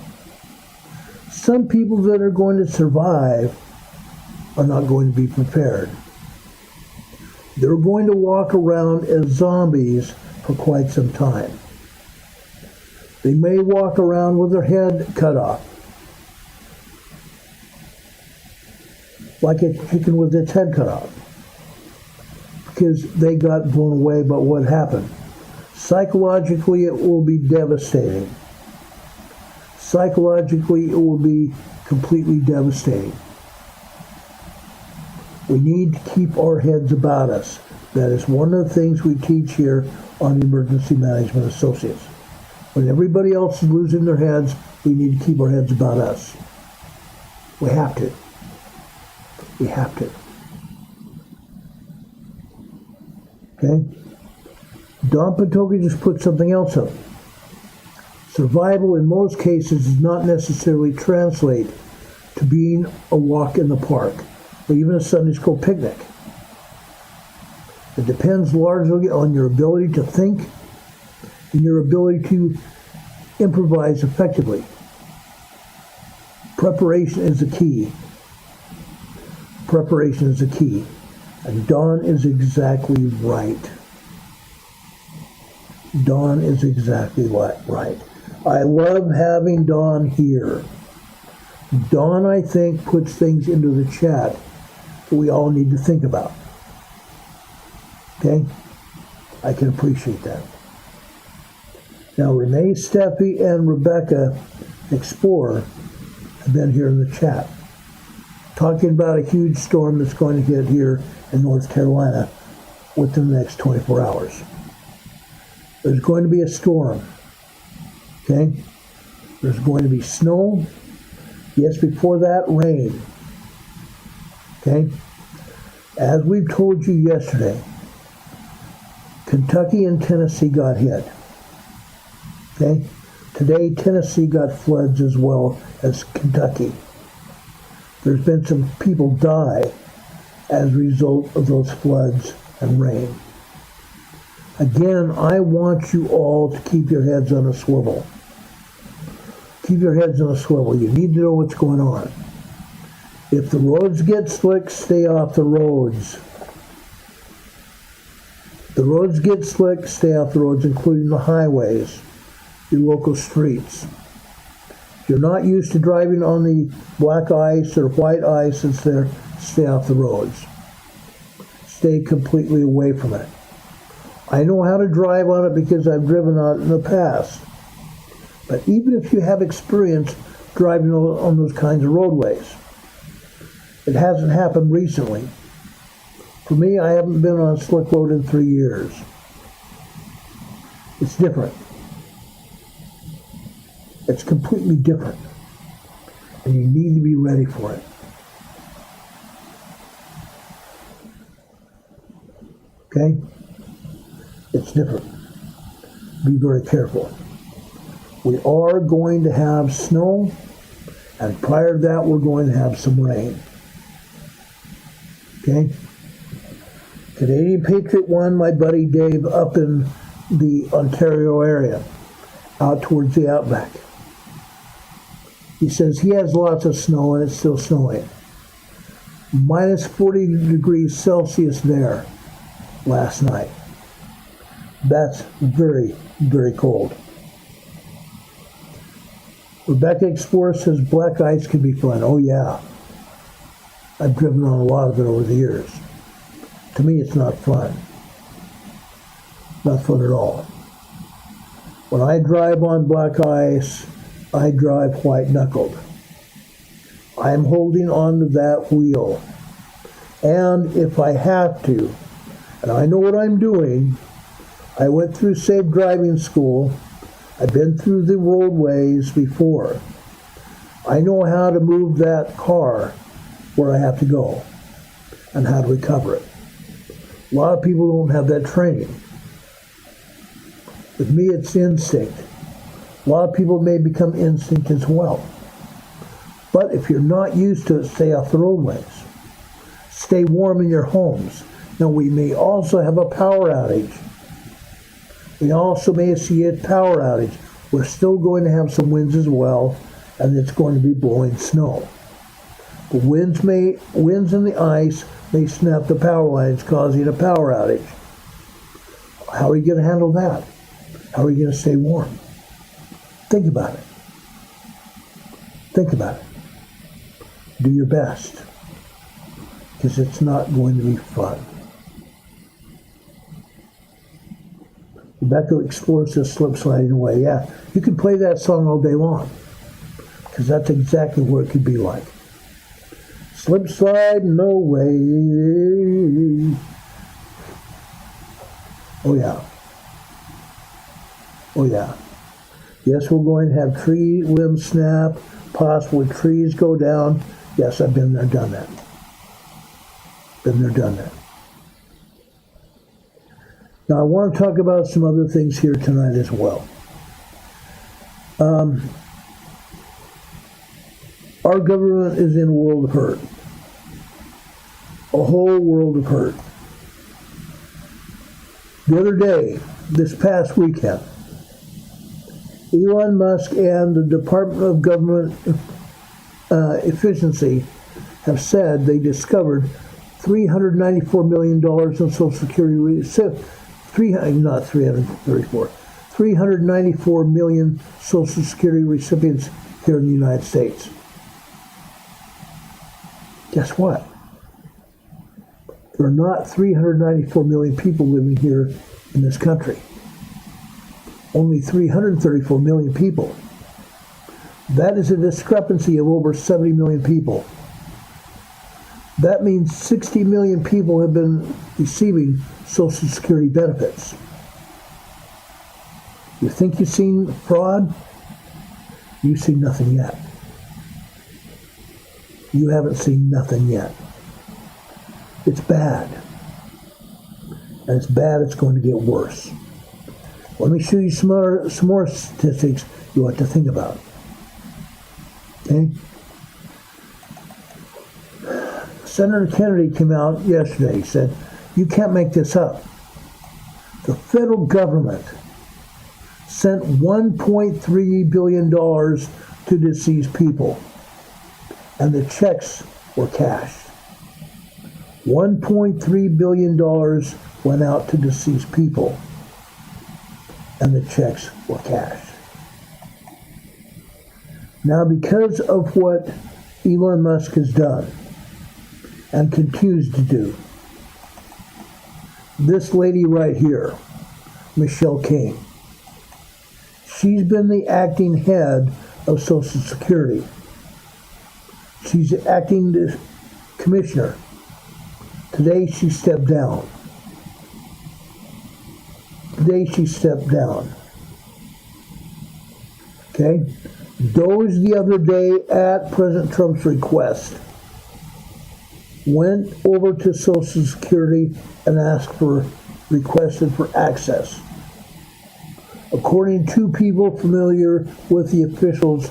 Some people that are going to survive are not going to be prepared. They're going to walk around as zombies for quite some time. They may walk around with their head cut off, like a chicken with its head cut off, because they got blown away by what happened. Psychologically, it will be devastating. Psychologically, it will be completely devastating. We need to keep our heads about us. That is one of the things we teach here on Emergency Management Associates. When everybody else is losing their heads, we need to keep our heads about us. We have to. We have to. Okay? Don Patoka just put something else up. Survival in most cases does not necessarily translate to being a walk in the park or even a Sunday school picnic. It depends largely on your ability to think and your ability to improvise effectively. Preparation is the key. Preparation is the key. And Don is exactly right. Don is exactly right. I love having Don here. Don, I think, puts things into the chat that we all need to think about. Okay? I can appreciate that. Now, Renee, Steffi, and Rebecca Explorer have been here in the chat, talking about a huge storm that's going to hit here in North Carolina within the next 24 hours. There's going to be a storm. Okay? There's going to be snow. Yes, before that, rain. Okay? As we've told you yesterday, Kentucky and Tennessee got hit. Okay? Today, Tennessee got floods as well as Kentucky. There's been some people die as a result of those floods and rain. Again, I want you all to keep your heads on a swivel. Keep your heads on a swivel. You need to know what's going on. If the roads get slick, stay off the roads. The roads get slick, stay off the roads, including the highways, your local streets. If you're not used to driving on the black ice or white ice that's there, stay off the roads. Stay completely away from it. I know how to drive on it because I've driven on it in the past. But even if you have experience driving on those kinds of roadways, it hasn't happened recently. For me, I haven't been on a slick road in 3 years. It's different. It's completely different. And you need to be ready for it. Okay? It's different. Be very careful. We are going to have snow, and prior to that, we're going to have some rain. Okay? Canadian Patriot 1, my buddy Dave, up in the Ontario area, out towards the outback. He says he has lots of snow, and it's still snowing. Minus 40 degrees Celsius there last night. That's very, very cold. Rebecca Explorer says black ice can be fun. Oh yeah. I've driven on a lot of it over the years. To me, it's not fun. Not fun at all. When I drive on black ice, I drive white-knuckled. I'm holding on to that wheel. And if I have to, and I know what I'm doing, I went through safe driving school. I've been through the roadways before. I know how to move that car where I have to go and how to recover it. A lot of people don't have that training. With me, it's instinct. A lot of people may become instinct as well. But if you're not used to it, stay off the roadways. Stay warm in your homes. Now, we may also have a power outage. We also may see a power outage. We're still going to have some winds as well, and it's going to be blowing snow. The winds and the ice may snap the power lines, causing a power outage. How are you going to handle that? How are you going to stay warm? Think about it. Think about it. Do your best, because it's not going to be fun. Rebecca Explorer says slip sliding away. Yeah, you can play that song all day long, because that's exactly what it could be like. Slip sliding away. Oh yeah. Oh yeah. Yes, we're going to have tree limbs snap, possibly trees go down. Yes, I've been there, done that. Been there, done that. Now, I want to talk about some other things here tonight as well. Our government is in a world of hurt. A whole world of hurt. The other day, this past weekend, Elon Musk and the Department of Government Efficiency have said they discovered $394 million in Social Security, 394 million Social Security recipients here in the United States. Guess what? There are not 394 million people living here in this country. Only 334 million people. That is a discrepancy of over 70 million people. That means 60 million people have been receiving Social Security benefits. You think you've seen fraud? You've seen nothing yet. You haven't seen nothing yet. It's bad. And it's bad, it's going to get worse. Let me show you some more statistics you ought to think about. Okay? Senator Kennedy came out yesterday and said, you can't make this up. The federal government sent $1.3 billion to deceased people, and the checks were cashed. $1.3 billion went out to deceased people, and the checks were cashed. Now, because of what Elon Musk has done and continues to do, this lady right here, Michelle King, she's been the acting head of Social Security. She's the acting commissioner. Today she stepped down. Okay? Those the other day at President Trump's request went over to Social Security and requested for access. According to people familiar with the official's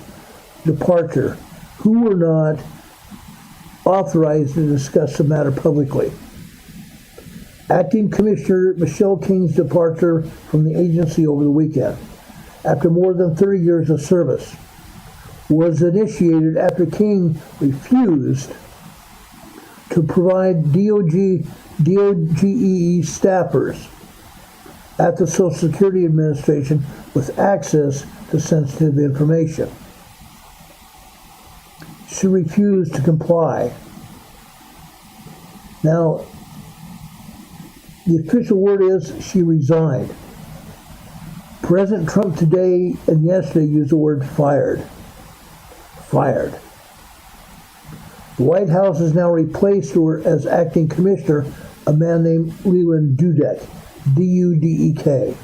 departure, who were not authorized to discuss the matter publicly. Acting Commissioner Michelle King's departure from the agency over the weekend, after more than 30 years of service, was initiated after King refused to provide DOJ DOGE staffers at the Social Security Administration with access to sensitive information. She refused to comply. Now, the official word is she resigned. President Trump today and yesterday used the word fired. Fired. The White House has now replaced her as acting commissioner, a man named Leland Dudek, D-U-D-E-K.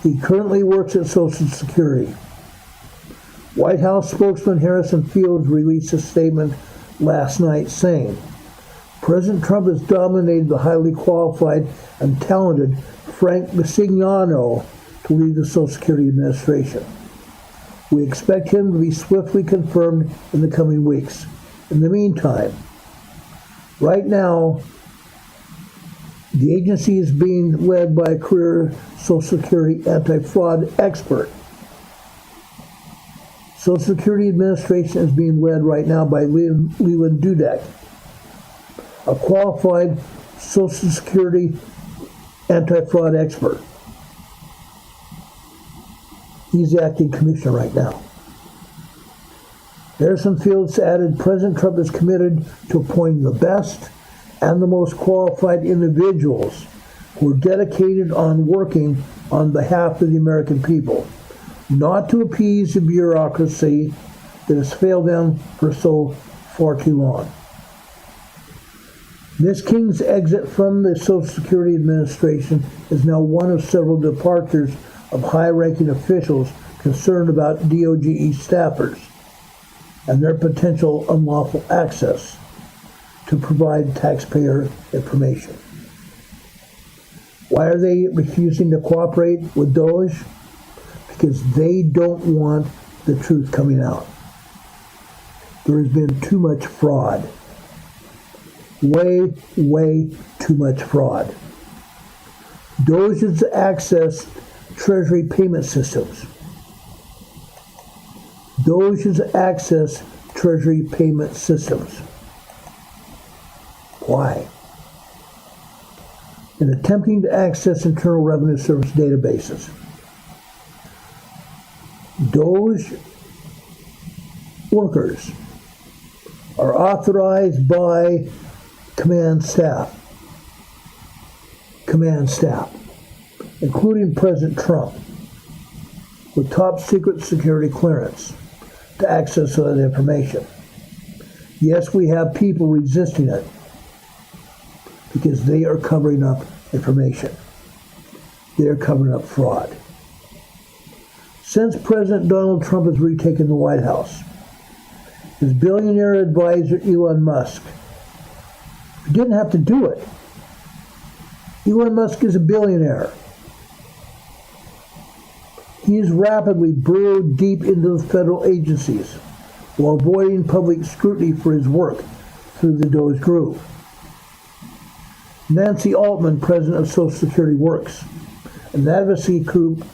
He currently works at Social Security. White House spokesman Harrison Fields released a statement last night saying, President Trump has dominated the highly qualified and talented Frank Bisignano to lead the Social Security Administration. We expect him to be swiftly confirmed in the coming weeks. In the meantime, right now, the agency is being led by a career Social Security anti-fraud expert. Social Security Administration is being led right now by Leland Dudek, a qualified Social Security anti-fraud expert. He's the acting commissioner right now. Harrison Fields added, President Trump is committed to appointing the best and the most qualified individuals who are dedicated on working on behalf of the American people, not to appease the bureaucracy that has failed them for so far too long. Ms. King's exit from the Social Security Administration is now one of several departures of high-ranking officials concerned about DOGE staffers and their potential unlawful access to provide taxpayer information. Why are they refusing to cooperate with DOGE? Because they don't want the truth coming out. There has been too much fraud. Way too much fraud. DOGE has accessed Treasury payment systems. DOGE has accessed Treasury payment systems. Why? In attempting to access Internal Revenue Service databases, DOGE workers are authorized by command staff, including President Trump, with top secret security clearance to access that information. Yes, we have people resisting it because they are covering up information. They are covering up fraud. Since President Donald Trump has retaken the White House, his billionaire advisor Elon Musk didn't have to do it. Elon Musk is a billionaire. He has rapidly burrowed deep into the federal agencies while avoiding public scrutiny for his work through the DOGE group. Nancy Altman, president of Social Security Works, an advocacy group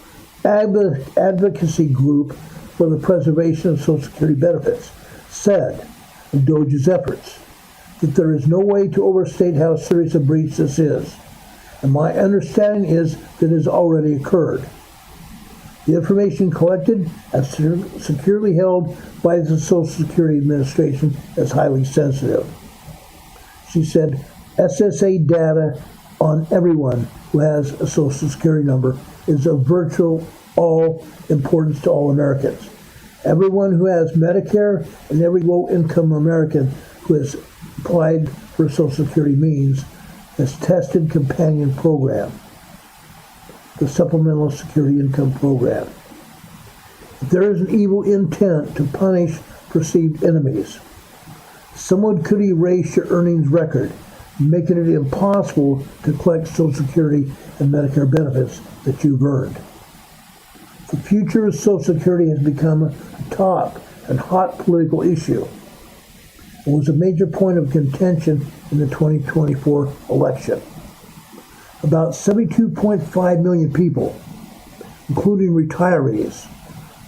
for the preservation of Social Security benefits, said of DOGE's efforts that there is no way to overstate how serious a breach this is, and my understanding is that it has already occurred. The information collected and securely held by the Social Security Administration is highly sensitive. She said, SSA data on everyone who has a Social Security number is of virtual all importance to all Americans. Everyone who has Medicare and every low-income American who has applied for Social Security means has tested companion program, the Supplemental Security Income Program. If there is an evil intent to punish perceived enemies, someone could erase your earnings record, making it impossible to collect Social Security and Medicare benefits that you've earned. The future of Social Security has become a top and hot political issue and was a major point of contention in the 2024 election. About 72.5 million people, including retirees,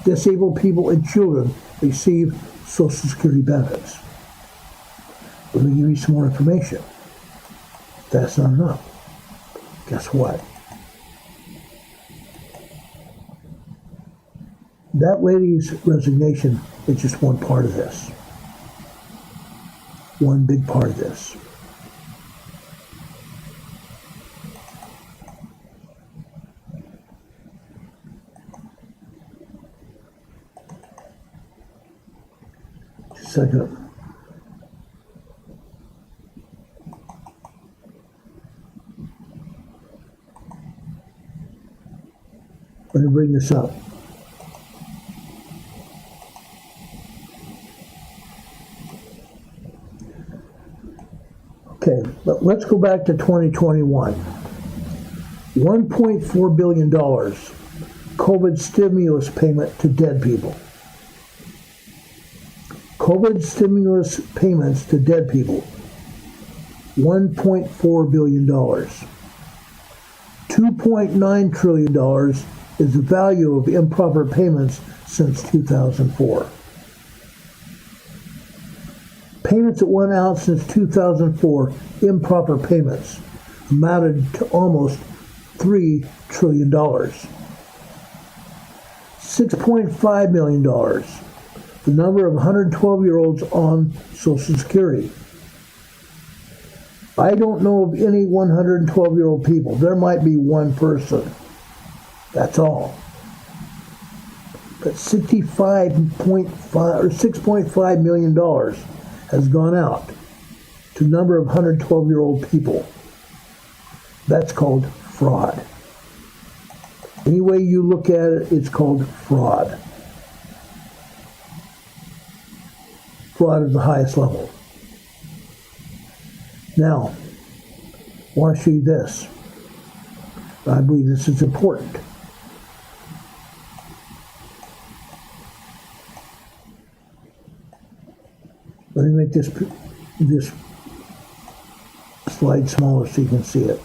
disabled people, and children, receive Social Security benefits. Let me give you some more information. That's not enough. Guess what? That lady's resignation is just one part of this. One big part of this. Just a second. Let me bring this up. Okay, let's go back to 2021. $1.4 billion COVID stimulus payment to dead people. COVID stimulus payments to dead people. $1.4 billion. $2.9 trillion is the value of improper payments since 2004. Payments that went out since 2004, improper payments, amounted to almost $3 trillion. $6.5 million, the number of 112-year-olds on Social Security. I don't know of any 112-year-old people. There might be one person. That's all. But $6.5 million has gone out to a number of 112-year-old people. That's called fraud. Any way you look at it, it's called fraud. Fraud at the highest level. Now, I want to show you this. I believe this is important. Let me make this slide smaller so you can see it.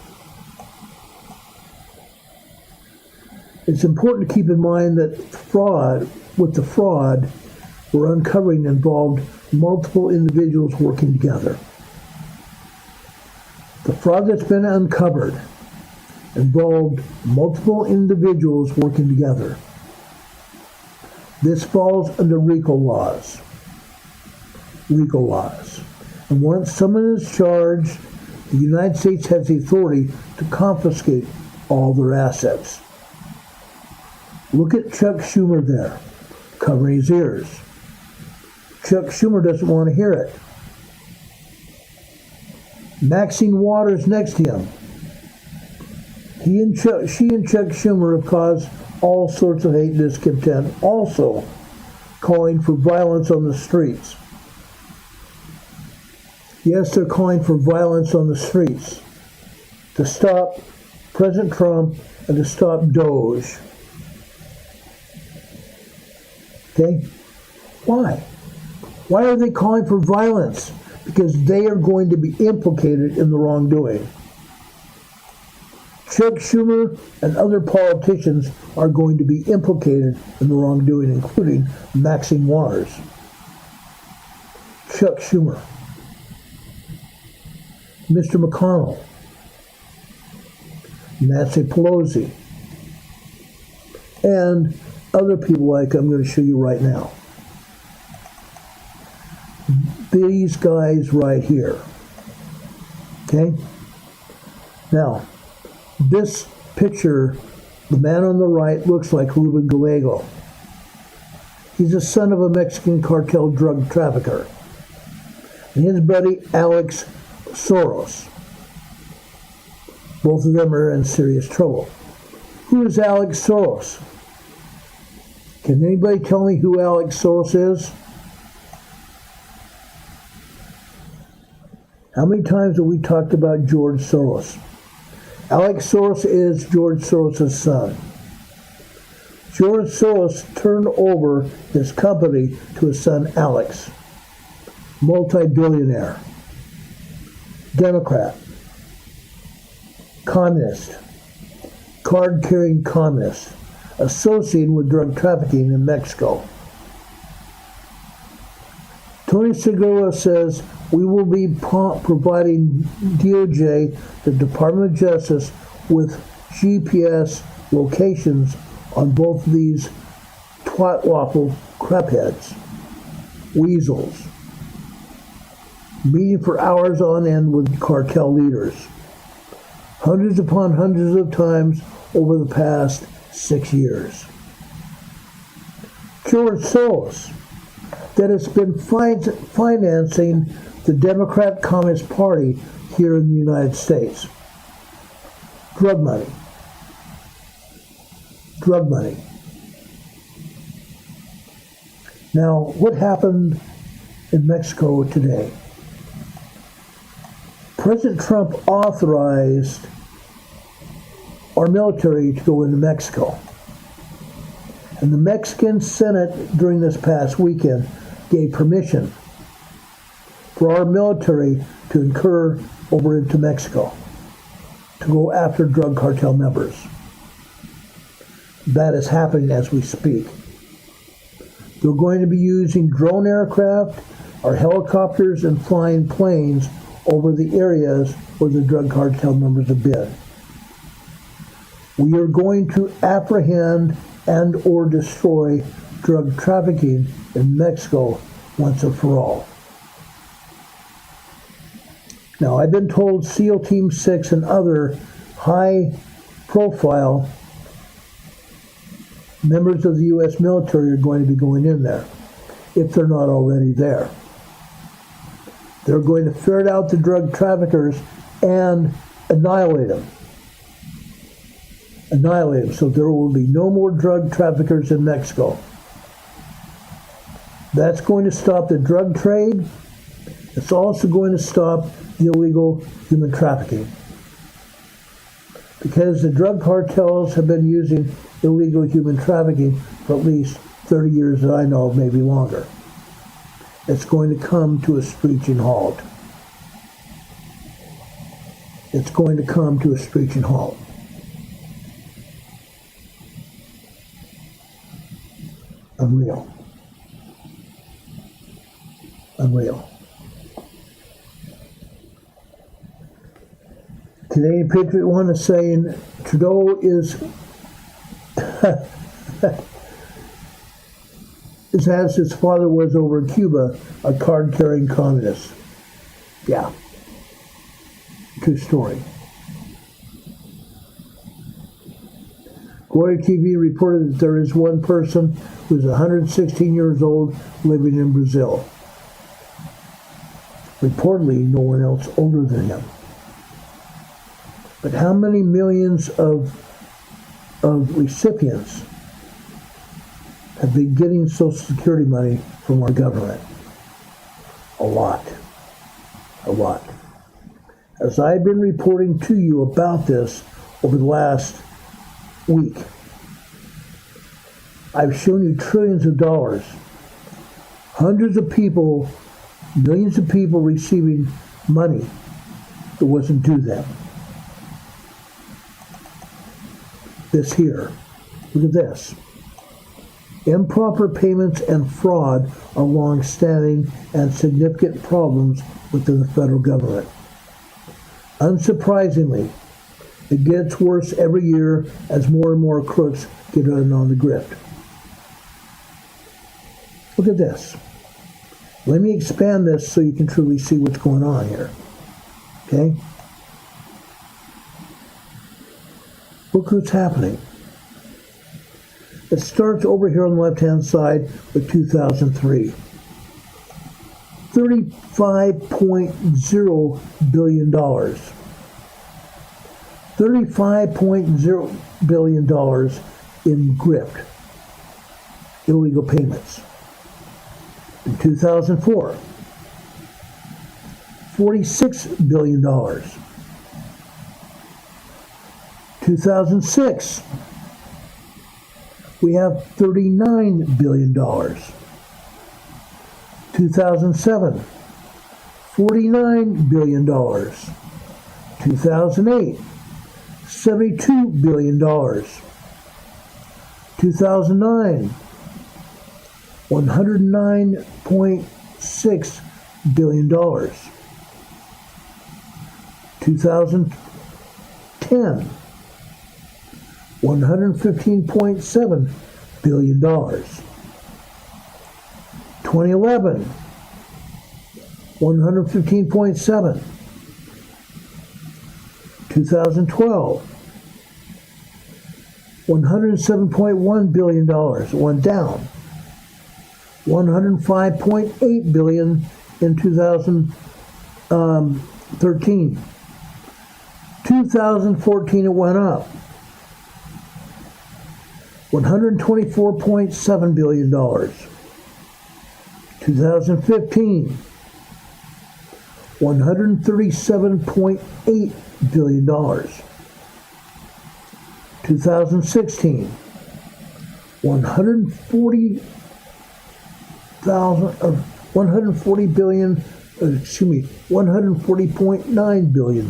It's important to keep in mind that fraud we're uncovering involved multiple individuals working together. The fraud that's been uncovered involved multiple individuals working together. This falls under RICO laws. And once someone is charged, the United States has the authority to confiscate all their assets. Look at Chuck Schumer there, covering his ears. Chuck Schumer doesn't want to hear it. Maxine Waters next to him. She and Chuck Schumer have caused all sorts of hate and discontent, also calling for violence on the streets. Yes, they're calling for violence on the streets to stop President Trump and to stop Doge. Okay? Why? Why are they calling for violence? Because they are going to be implicated in the wrongdoing. Chuck Schumer and other politicians are going to be implicated in the wrongdoing, including Maxine Waters. Chuck Schumer. Mr. McConnell, Nancy Pelosi, and other people like I'm going to show you right now. These guys right here. Okay? Now, this picture, the man on the right looks like Ruben Gallego. He's the son of a Mexican cartel drug trafficker. And his buddy, Alex Soros. Both of them are in serious trouble. Who is Alex Soros? Can anybody tell me who Alex Soros is? How many times have we talked about George Soros? Alex Soros is George Soros' son. George Soros turned over his company to his son Alex, multi-billionaire. Democrat, communist, card-carrying communist, associated with drug trafficking in Mexico. Tony Segura says we will be providing DOJ, the Department of Justice, with GPS locations on both of these twat-waffle crapheads, weasels, meeting for hours on end with cartel leaders, hundreds upon hundreds of times over the past 6 years. George Soros, that has been financing the Democrat Communist Party here in the United States. Drug money. Drug money. Now, what happened in Mexico today? President Trump authorized our military to go into Mexico. And the Mexican Senate during this past weekend gave permission for our military to incur over into Mexico to go after drug cartel members. That is happening as we speak. They're going to be using drone aircraft or helicopters and flying planes over the areas where the drug cartel members have been. We are going to apprehend and or destroy drug trafficking in Mexico once and for all. Now, I've been told SEAL Team 6 and other high-profile members of the U.S. military are going to be going in there, if they're not already there. They're going to ferret out the drug traffickers and annihilate them. Annihilate them, so there will be no more drug traffickers in Mexico. That's going to stop the drug trade. It's also going to stop the illegal human trafficking. Because the drug cartels have been using illegal human trafficking for at least 30 years that I know of, maybe longer. It's going to come to a screeching halt. It's going to come to a screeching halt. Unreal. Unreal. Canadian Patriot One is saying Trudeau is as his father was over in Cuba, a card-carrying communist. Yeah. True story. Gloria TV reported that there is one person who is 116 years old living in Brazil. Reportedly, no one else older than him. But how many millions of recipients have been getting Social Security money from our government? A lot. A lot. As I've been reporting to you about this over the last week, I've shown you trillions of dollars, hundreds of people, millions of people receiving money that wasn't due them. This here, look at this. Improper payments and fraud are long-standing and significant problems within the federal government. Unsurprisingly, it gets worse every year as more and more crooks get in on the grift. Look at this. Let me expand this so you can truly see what's going on here. Okay? Look what's happening. It starts over here on the left-hand side with 2003. $35.0 billion. $35.0 billion in grift, illegal payments. In 2004, $46 billion. 2006, we have $39 billion. 2007, $49 billion. 2008, $72 billion. 2009, $109.8 $2.6 billion. 2010, $115.7 billion. 2011, $115.7. 2012, $107.1 billion. It went down. $105.8 billion in 2013. 2014 it went up. $124.7 billion. 2015, $137.8 billion. 2016, $140.9 billion.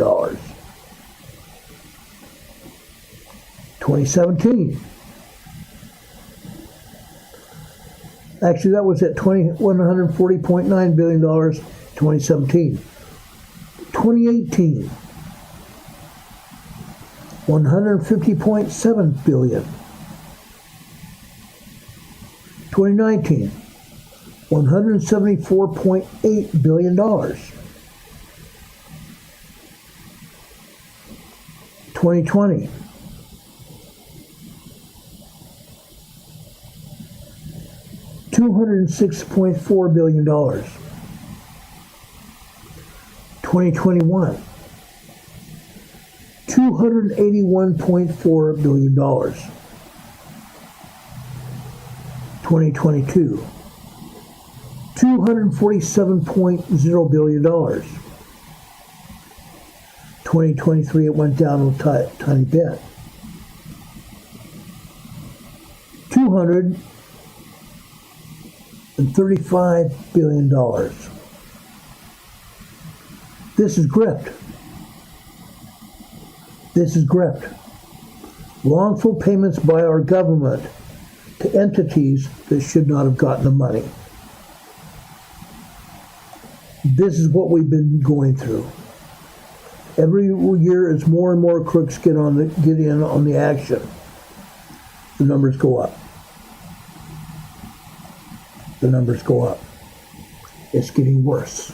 2017. Actually, that was at $140.9 billion, 2017. 2018, $150.7 billion. 2019, $174.8 billion. 2020, $206.4 billion. 2021, $281.4 billion. 2022, $247.0 billion. 2023, it went down a tiny bit. $235 billion. This is grift. This is grift. Wrongful payments by our government to entities that should not have gotten the money. This is what we've been going through. Every year, as more and more crooks get in on the action, the numbers go up. The numbers go up. It's getting worse.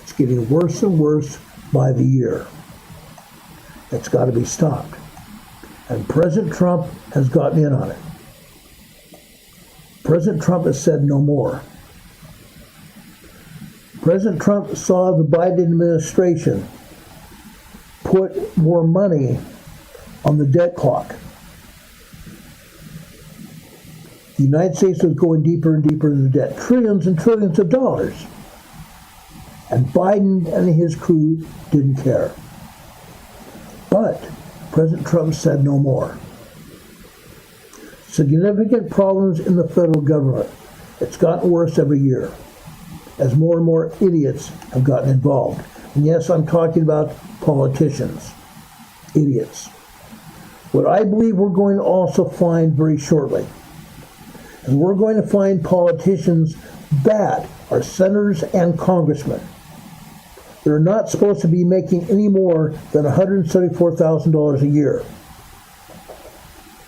It's getting worse and worse by the year. It's got to be stopped. And President Trump has gotten in on it. President Trump has said no more. President Trump saw the Biden administration put more money on the debt clock. The United States was going deeper and deeper into debt, trillions and trillions of dollars. And Biden and his crew didn't care. But President Trump said no more. Significant problems in the federal government. It's gotten worse every year as more and more idiots have gotten involved. And yes, I'm talking about politicians, idiots. What I believe we're going to also find very shortly is we're going to find politicians that are senators and congressmen. They're not supposed to be making any more than $174,000 a year.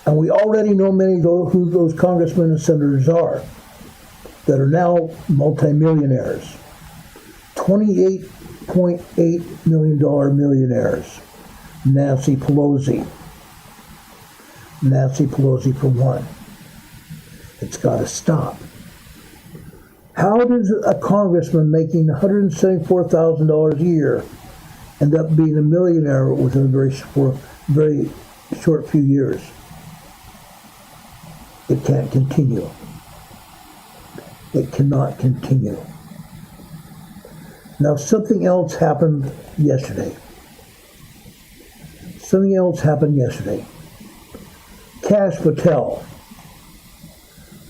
And we already know many of who those congressmen and senators are that are now multimillionaires. $28.8 million millionaires. Nancy Pelosi for one. It's got to stop. How does a congressman making $174,000 a year end up being a millionaire within a very short few years? It can't continue. It cannot continue. Now, something else happened yesterday.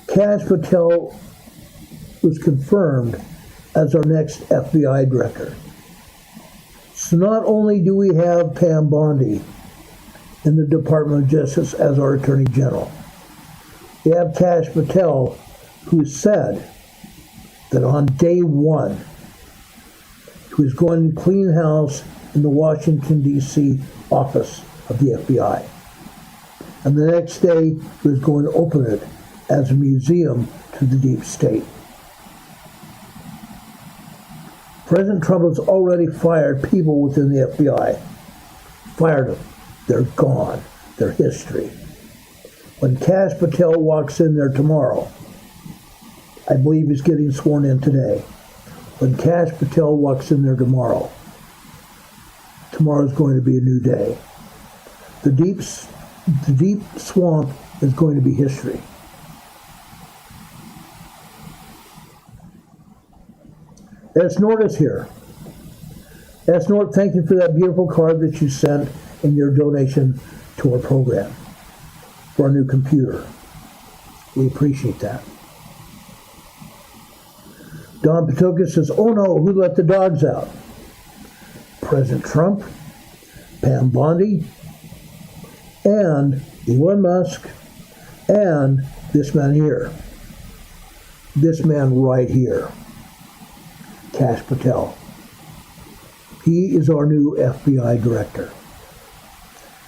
Kash Patel was confirmed as our next FBI director. So not only do we have Pam Bondi in the Department of Justice as our Attorney General, we have Kash Patel, who said that on day one, he was going to clean house in the Washington, D.C. office of the FBI. And the next day, he was going to open it as a museum to the deep state. President Trump has already fired people within the FBI. Fired them. They're gone. They're history. When Kash Patel walks in there tomorrow, I believe he's getting sworn in today. When Kash Patel walks in there tomorrow's going to be a new day. The deep swamp is going to be history. S. Nord is here. S. Nord, thank you for that beautiful card that you sent in your donation to our program for our new computer. We appreciate that. Don Patoka says, oh no, who let the dogs out? President Trump, Pam Bondi, and Elon Musk, and this man here. This man right here. Kash Patel. He is our new FBI director.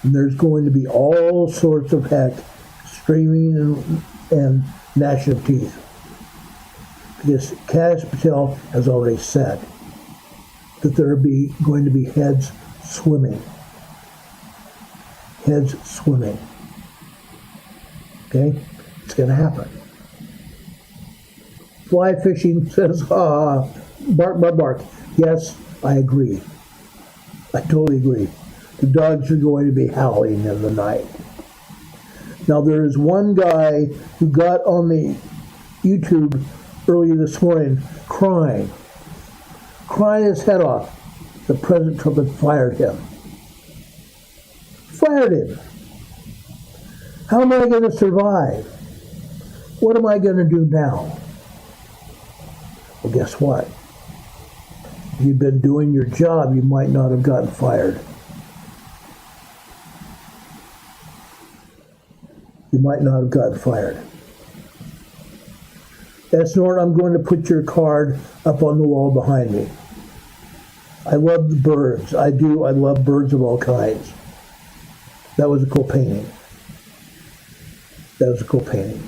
And there's going to be all sorts of heck screaming and gnashing of teeth. Because Kash Patel has already said that there are going to be heads swimming. Heads swimming. Okay? It's going to happen. Fly fishing says, bark, bark, bark. Yes, I agree. I totally agree. The dogs are going to be howling in the night. Now, there is one guy who got on the YouTube earlier this morning crying his head off that President Trump had fired him. Fired him. How am I going to survive? What am I going to do now? Well, guess what? If you'd been doing your job, you might not have gotten fired. You might not have gotten fired. S. Nord, I'm going to put your card up on the wall behind me. I love the birds. I do. I love birds of all kinds. That was a cool painting. That was a cool painting.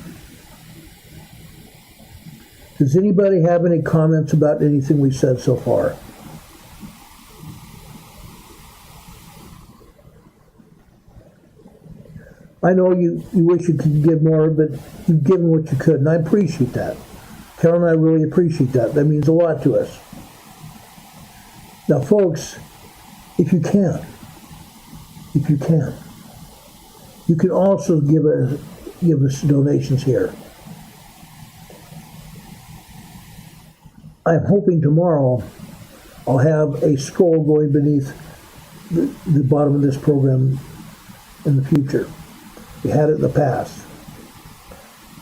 Does anybody have any comments about anything we said so far? I know you wish you could give more, but you've given what you could, and I appreciate that. Carol and I really appreciate that. That means a lot to us. Now, folks, if you can, you can also give us donations here. I'm hoping tomorrow I'll have a scroll going beneath the bottom of this program in the future. We had it in the past.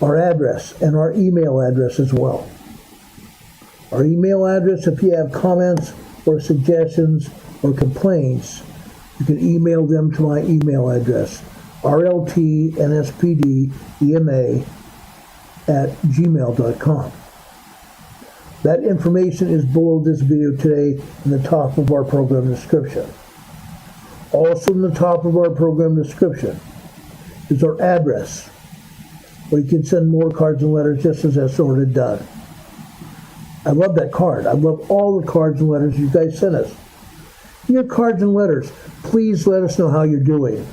Our address and our email address as well. Our email address, if you have comments or suggestions or complaints, you can email them to my email address, rltnspdema@gmail.com. That information is below this video today in the top of our program description. Also in the top of our program description is our address, where you can send more cards and letters just as that's already done. I love that card. I love all the cards and letters you guys sent us. Your cards and letters, please let us know how you're doing.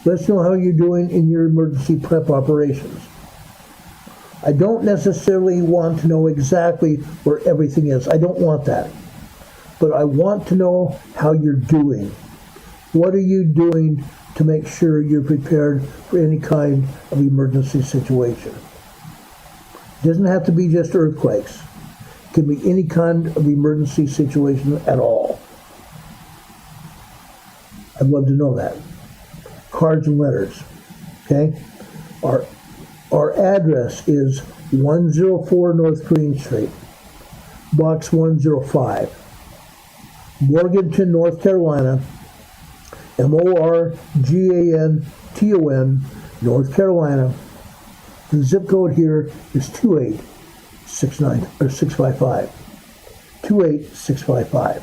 Let us know how you're doing in your emergency prep operations. I don't necessarily want to know exactly where everything is. I don't want that. But I want to know how you're doing. What are you doing to make sure you're prepared for any kind of emergency situation? It doesn't have to be just earthquakes. It can be any kind of emergency situation at all. I'd love to know that. Cards and letters, okay? Our address is 104 North Green Street, Box 105, Morganton, North Carolina, Morganton, North Carolina. The zip code here is 28000. 655. 28655.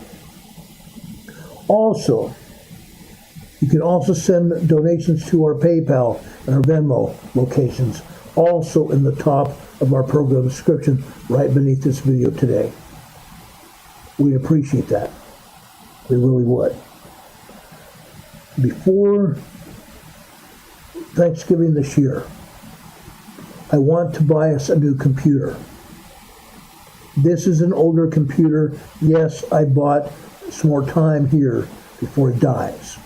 Also, you can also send donations to our PayPal and our Venmo locations, also in the top of our program description right beneath this video today. We'd appreciate that. We really would. Before Thanksgiving this year, I want to buy us a new computer. This is an older computer. Yes, I bought some more time here before it dies.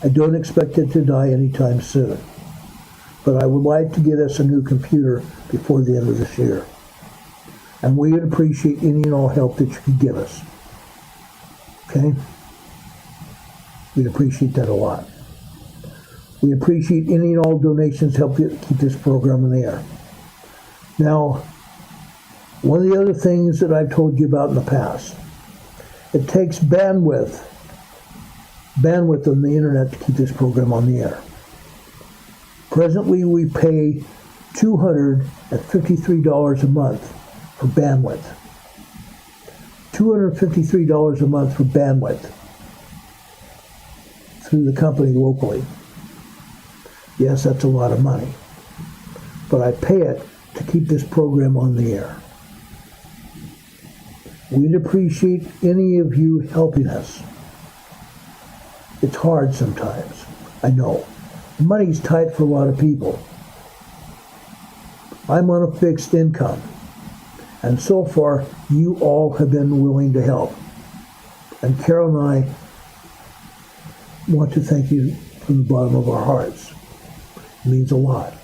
I don't expect it to die anytime soon. But I would like to get us a new computer before the end of this year. And we would appreciate any and all help that you could give us. Okay? We'd appreciate that a lot. We appreciate any and all donations to help keep this program in the air. Now, one of the other things that I've told you about in the past, it takes bandwidth on the internet to keep this program on the air. Presently, we pay $253 a month for bandwidth. $253 a month for bandwidth through the company locally. Yes, that's a lot of money. But I pay it to keep this program on the air. We'd appreciate any of you helping us. It's hard sometimes, I know. Money's tight for a lot of people. I'm on a fixed income, and so far, you all have been willing to help. And Carol and I want to thank you from the bottom of our hearts. It means a lot.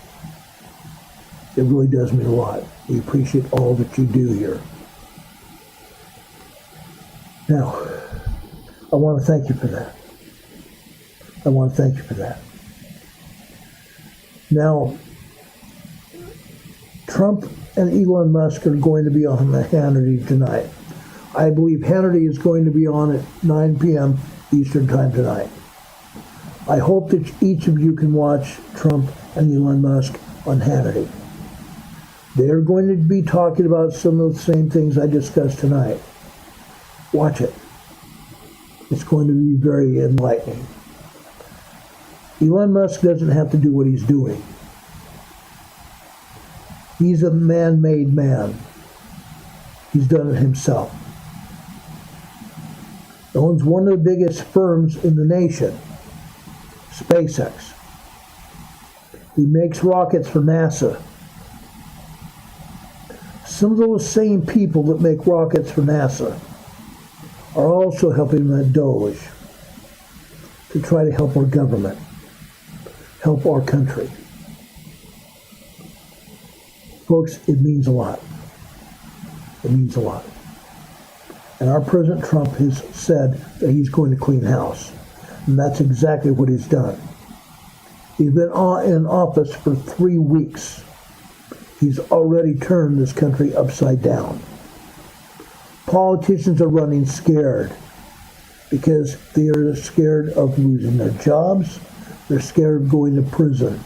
It really does mean a lot. We appreciate all that you do here. Now, I want to thank you for that. I want to thank you for that. Now, Trump and Elon Musk are going to be on the Hannity tonight. I believe Hannity is going to be on at 9 p.m. Eastern Time tonight. I hope that each of you can watch Trump and Elon Musk on Hannity. They're going to be talking about some of the same things I discussed tonight. Watch it. It's going to be very enlightening. Elon Musk doesn't have to do what he's doing. He's a man-made man. He's done it himself. He owns one of the biggest firms in the nation, SpaceX. He makes rockets for NASA. Some of those same people that make rockets for NASA are also helping the Doge to try to help our government, help our country. Folks, it means a lot. It means a lot. And our President Trump has said that he's going to clean house. And that's exactly what he's done. He's been in office for 3 weeks. He's already turned this country upside down. Politicians are running scared because they are scared of losing their jobs. They're scared of going to prison.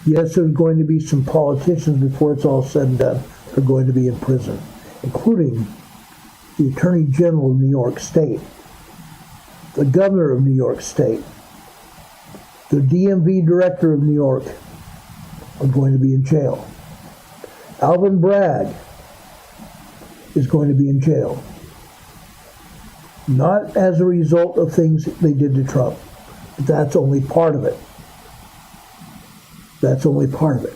Yes, there's going to be some politicians before it's all said and done that are going to be in prison, including the Attorney General of New York State, the Governor of New York State, the DMV Director of New York are going to be in jail. Alvin Bragg is going to be in jail. Not as a result of things they did to Trump. But that's only part of it. That's only part of it.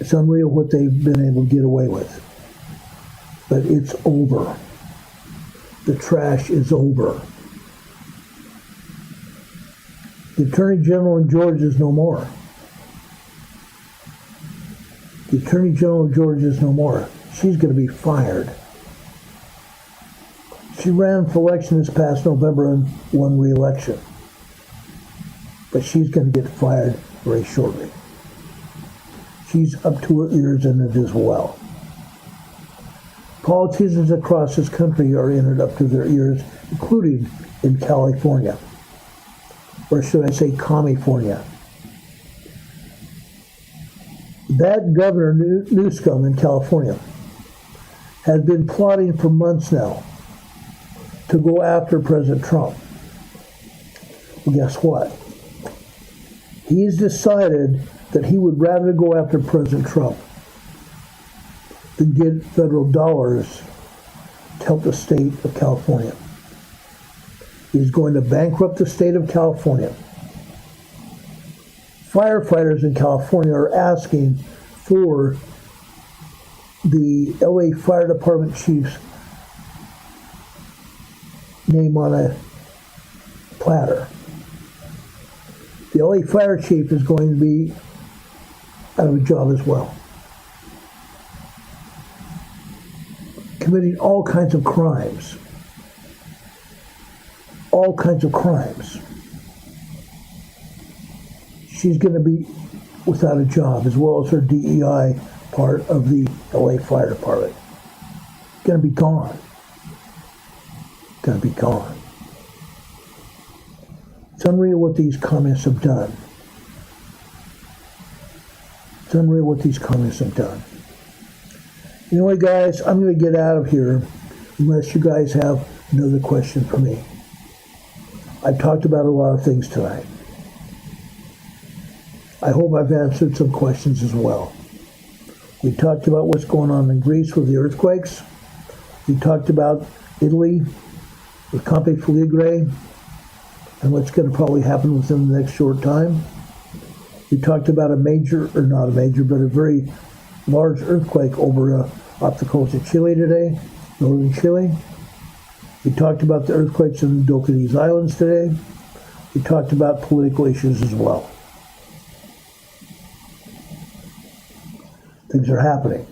It's unreal what they've been able to get away with. But it's over. The trash is over. The Attorney General in Georgia is no more. The Attorney General of Georgia is no more. She's going to be fired. She ran for election this past November and won re-election. But she's going to get fired very shortly. She's up to her ears in it as well. Politicians across this country are in it up to their ears, including in California. Or should I say, California. That Governor Newsom in California has been plotting for months now to go after President Trump. Well, guess what? He's decided that he would rather go after President Trump than get federal dollars to help the state of California. He's going to bankrupt the state of California. Firefighters in California are asking for the LA Fire Department chief's name on a platter. The LA Fire Chief is going to be out of a job as well, committing all kinds of crimes. All kinds of crimes. She's going to be without a job, as well as her DEI part of the LA Fire Department. Going to be gone. Going to be gone. It's unreal what these communists have done. It's unreal what these communists have done. Anyway, guys, I'm going to get out of here unless you guys have another question for me. I've talked about a lot of things tonight. I hope I've answered some questions as well. We talked about what's going on in Greece with the earthquakes. We talked about Italy with Campi Flegrei and what's going to probably happen within the next short time. We talked about a major, or not a major, but a very large earthquake over off the coast of Chile today, northern Chile. We talked about the earthquakes in the Dodecanese Islands today. We talked about political issues as well. Things are happening.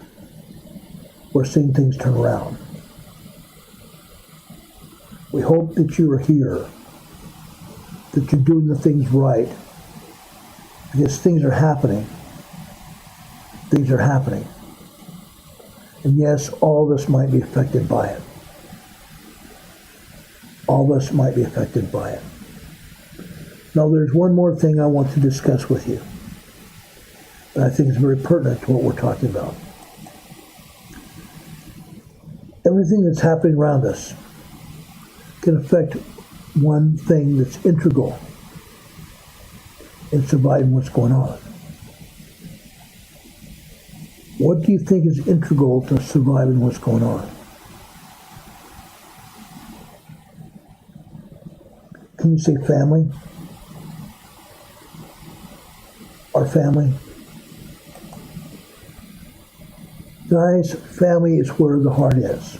We're seeing things turn around. We hope that you are here, that you're doing the things right, because things are happening. Things are happening. And yes, all of us might be affected by it. All of us might be affected by it. Now, there's one more thing I want to discuss with you that I think is very pertinent to what we're talking about. Everything that's happening around us can affect one thing that's integral in surviving what's going on. What do you think is integral to surviving what's going on? Can you say family? Our family? Guys, family is where the heart is.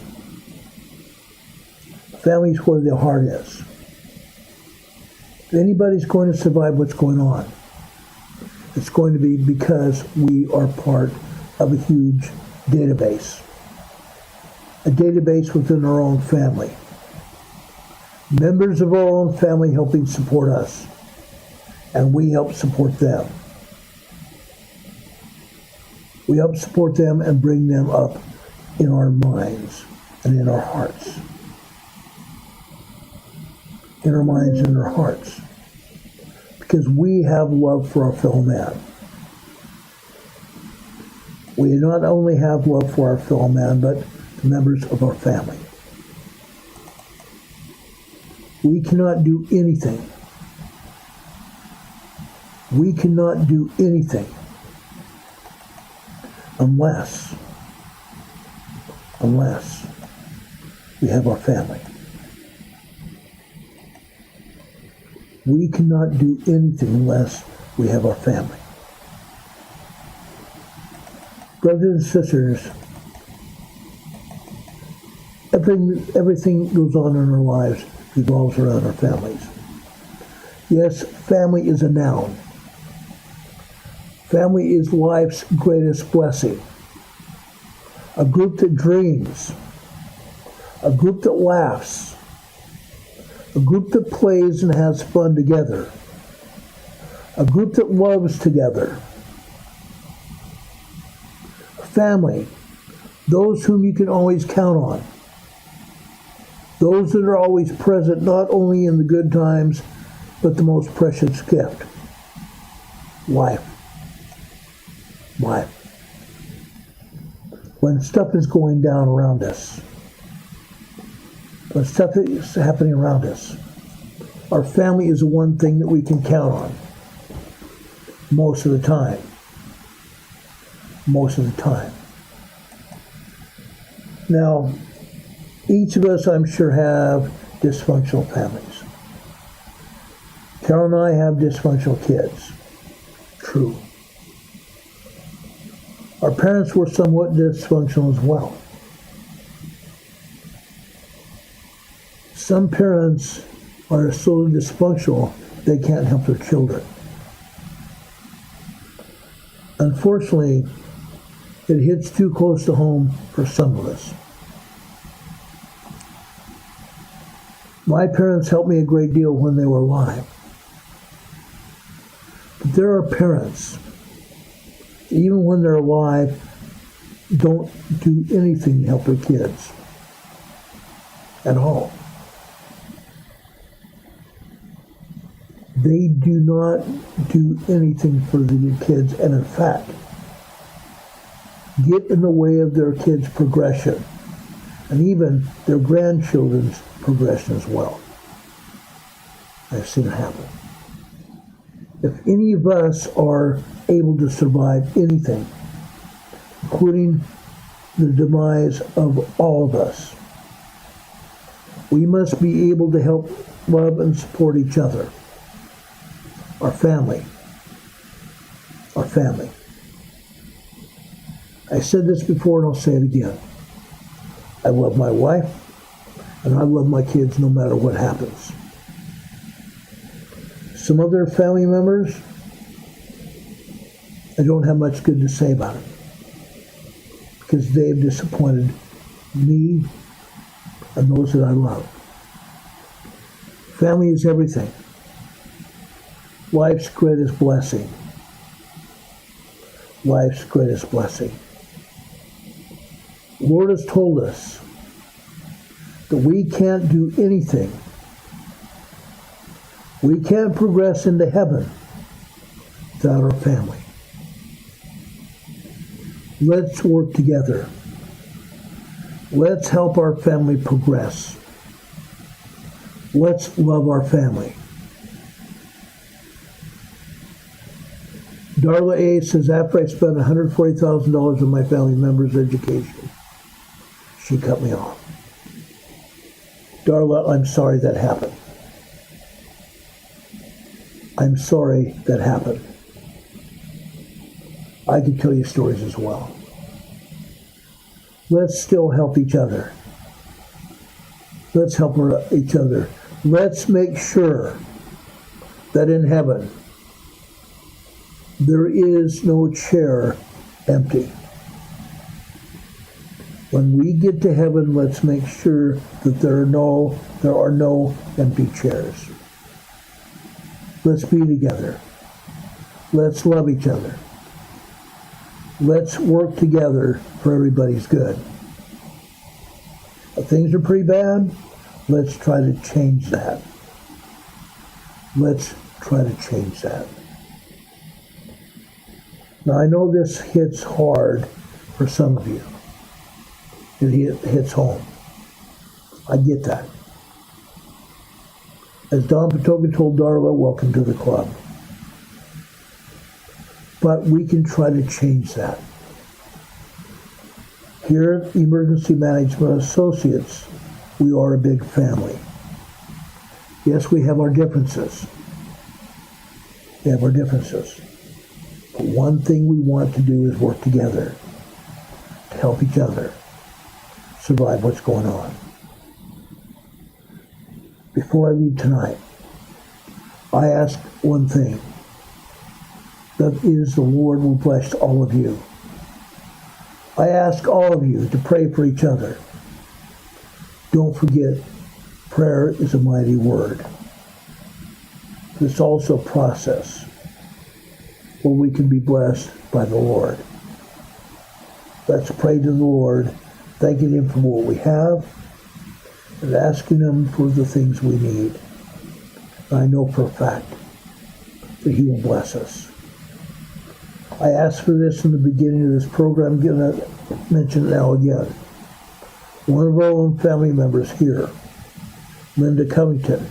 Family is where the heart is. If anybody's going to survive what's going on, it's going to be because we are part of a huge database. A database within our own family. Members of our own family helping support us, and we help support them. We help support them and bring them up in our minds and in our hearts. In our minds and our hearts. Because we have love for our fellow man. We not only have love for our fellow man, but the members of our family. We cannot do anything. We cannot do anything unless we have our family. We cannot do anything unless we have our family. Brothers and sisters, everything goes on in our lives revolves around our families. Yes, family is a noun. Family is life's greatest blessing. A group that dreams. A group that laughs. A group that plays and has fun together. A group that loves together. Family, those whom you can always count on. Those that are always present, not only in the good times, but the most precious gift, life. Why? When stuff is going down around us, when stuff is happening around us, our family is the one thing that we can count on most of the time. Most of the time. Now, each of us, I'm sure, have dysfunctional families. Carol and I have dysfunctional kids. True. Our parents were somewhat dysfunctional as well. Some parents are so dysfunctional they can't help their children. Unfortunately, it hits too close to home for some of us. My parents helped me a great deal when they were alive. But there are parents, even when they're alive, don't do anything to help their kids at all. They do not do anything for the kids, and in fact, get in the way of their kids' progression, and even their grandchildren's progression as well. I've seen it happen. If any of us are able to survive anything, including the demise of all of us, we must be able to help love and support each other. Our family. Our family. I said this before and I'll say it again. I love my wife and I love my kids no matter what happens. Some other family members, I don't have much good to say about it because they've disappointed me and those that I love. Family is everything. Life's greatest blessing. Life's greatest blessing. The Lord has told us that we can't do anything. We can't progress into heaven without our family. Let's work together. Let's help our family progress. Let's love our family. Darla A. says, after I spent $140,000 on my family members' education, she cut me off. Darla, I'm sorry that happened. I'm sorry that happened. I could tell you stories as well. Let's still help each other. Let's help each other. Let's make sure that in heaven there is no chair empty. When we get to heaven, let's make sure that there are no empty chairs. Let's be together. Let's love each other. Let's work together for everybody's good. If things are pretty bad, let's try to change that. Let's try to change that. Now, I know this hits hard for some of you. It hits home. I get that. As Don Patoka told Darla, welcome to the club. But we can try to change that. Here at Emergency Management Associates, we are a big family. Yes, we have our differences. We have our differences. But one thing we want to do is work together to help each other survive what's going on. Before I leave tonight, I ask one thing. That is, the Lord will bless all of you. I ask all of you to pray for each other. Don't forget, prayer is a mighty word. It's also a process where we can be blessed by the Lord. Let's pray to the Lord, thanking Him for what we have, and asking Him for the things we need. And I know for a fact that He will bless us. I asked for this in the beginning of this program, I'm going to mention it now again. One of our own family members here, Linda Covington,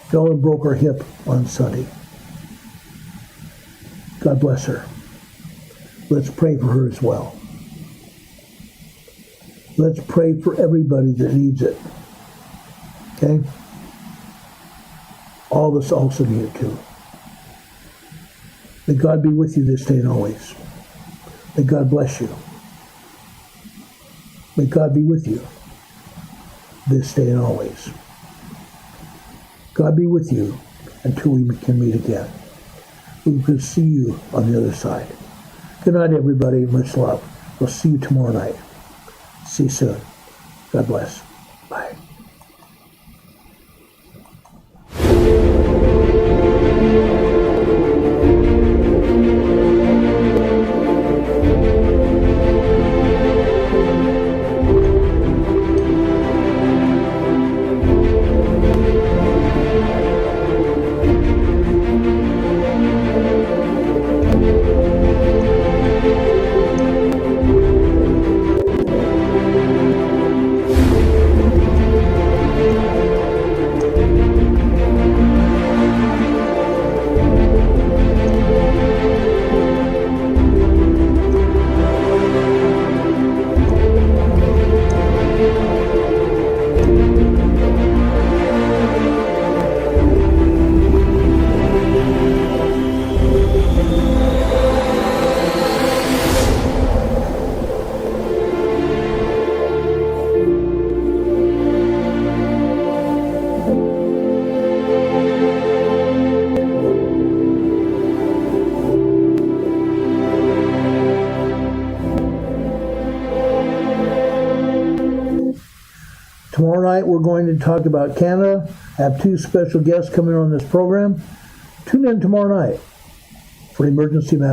fell and broke her hip on Sunday. God bless her. Let's pray for her as well. Let's pray for everybody that needs it. Okay? All of us also need it too. May God be with you this day and always. May God bless you. May God be with you this day and always. God be with you until we can meet again. We can see you on the other side. Good night, everybody. Much love. We'll see you tomorrow night. See you soon. God bless. Bye. Tomorrow night we're going to talk about Canada. I have two special guests coming on this program. Tune in tomorrow night for Emergency Management.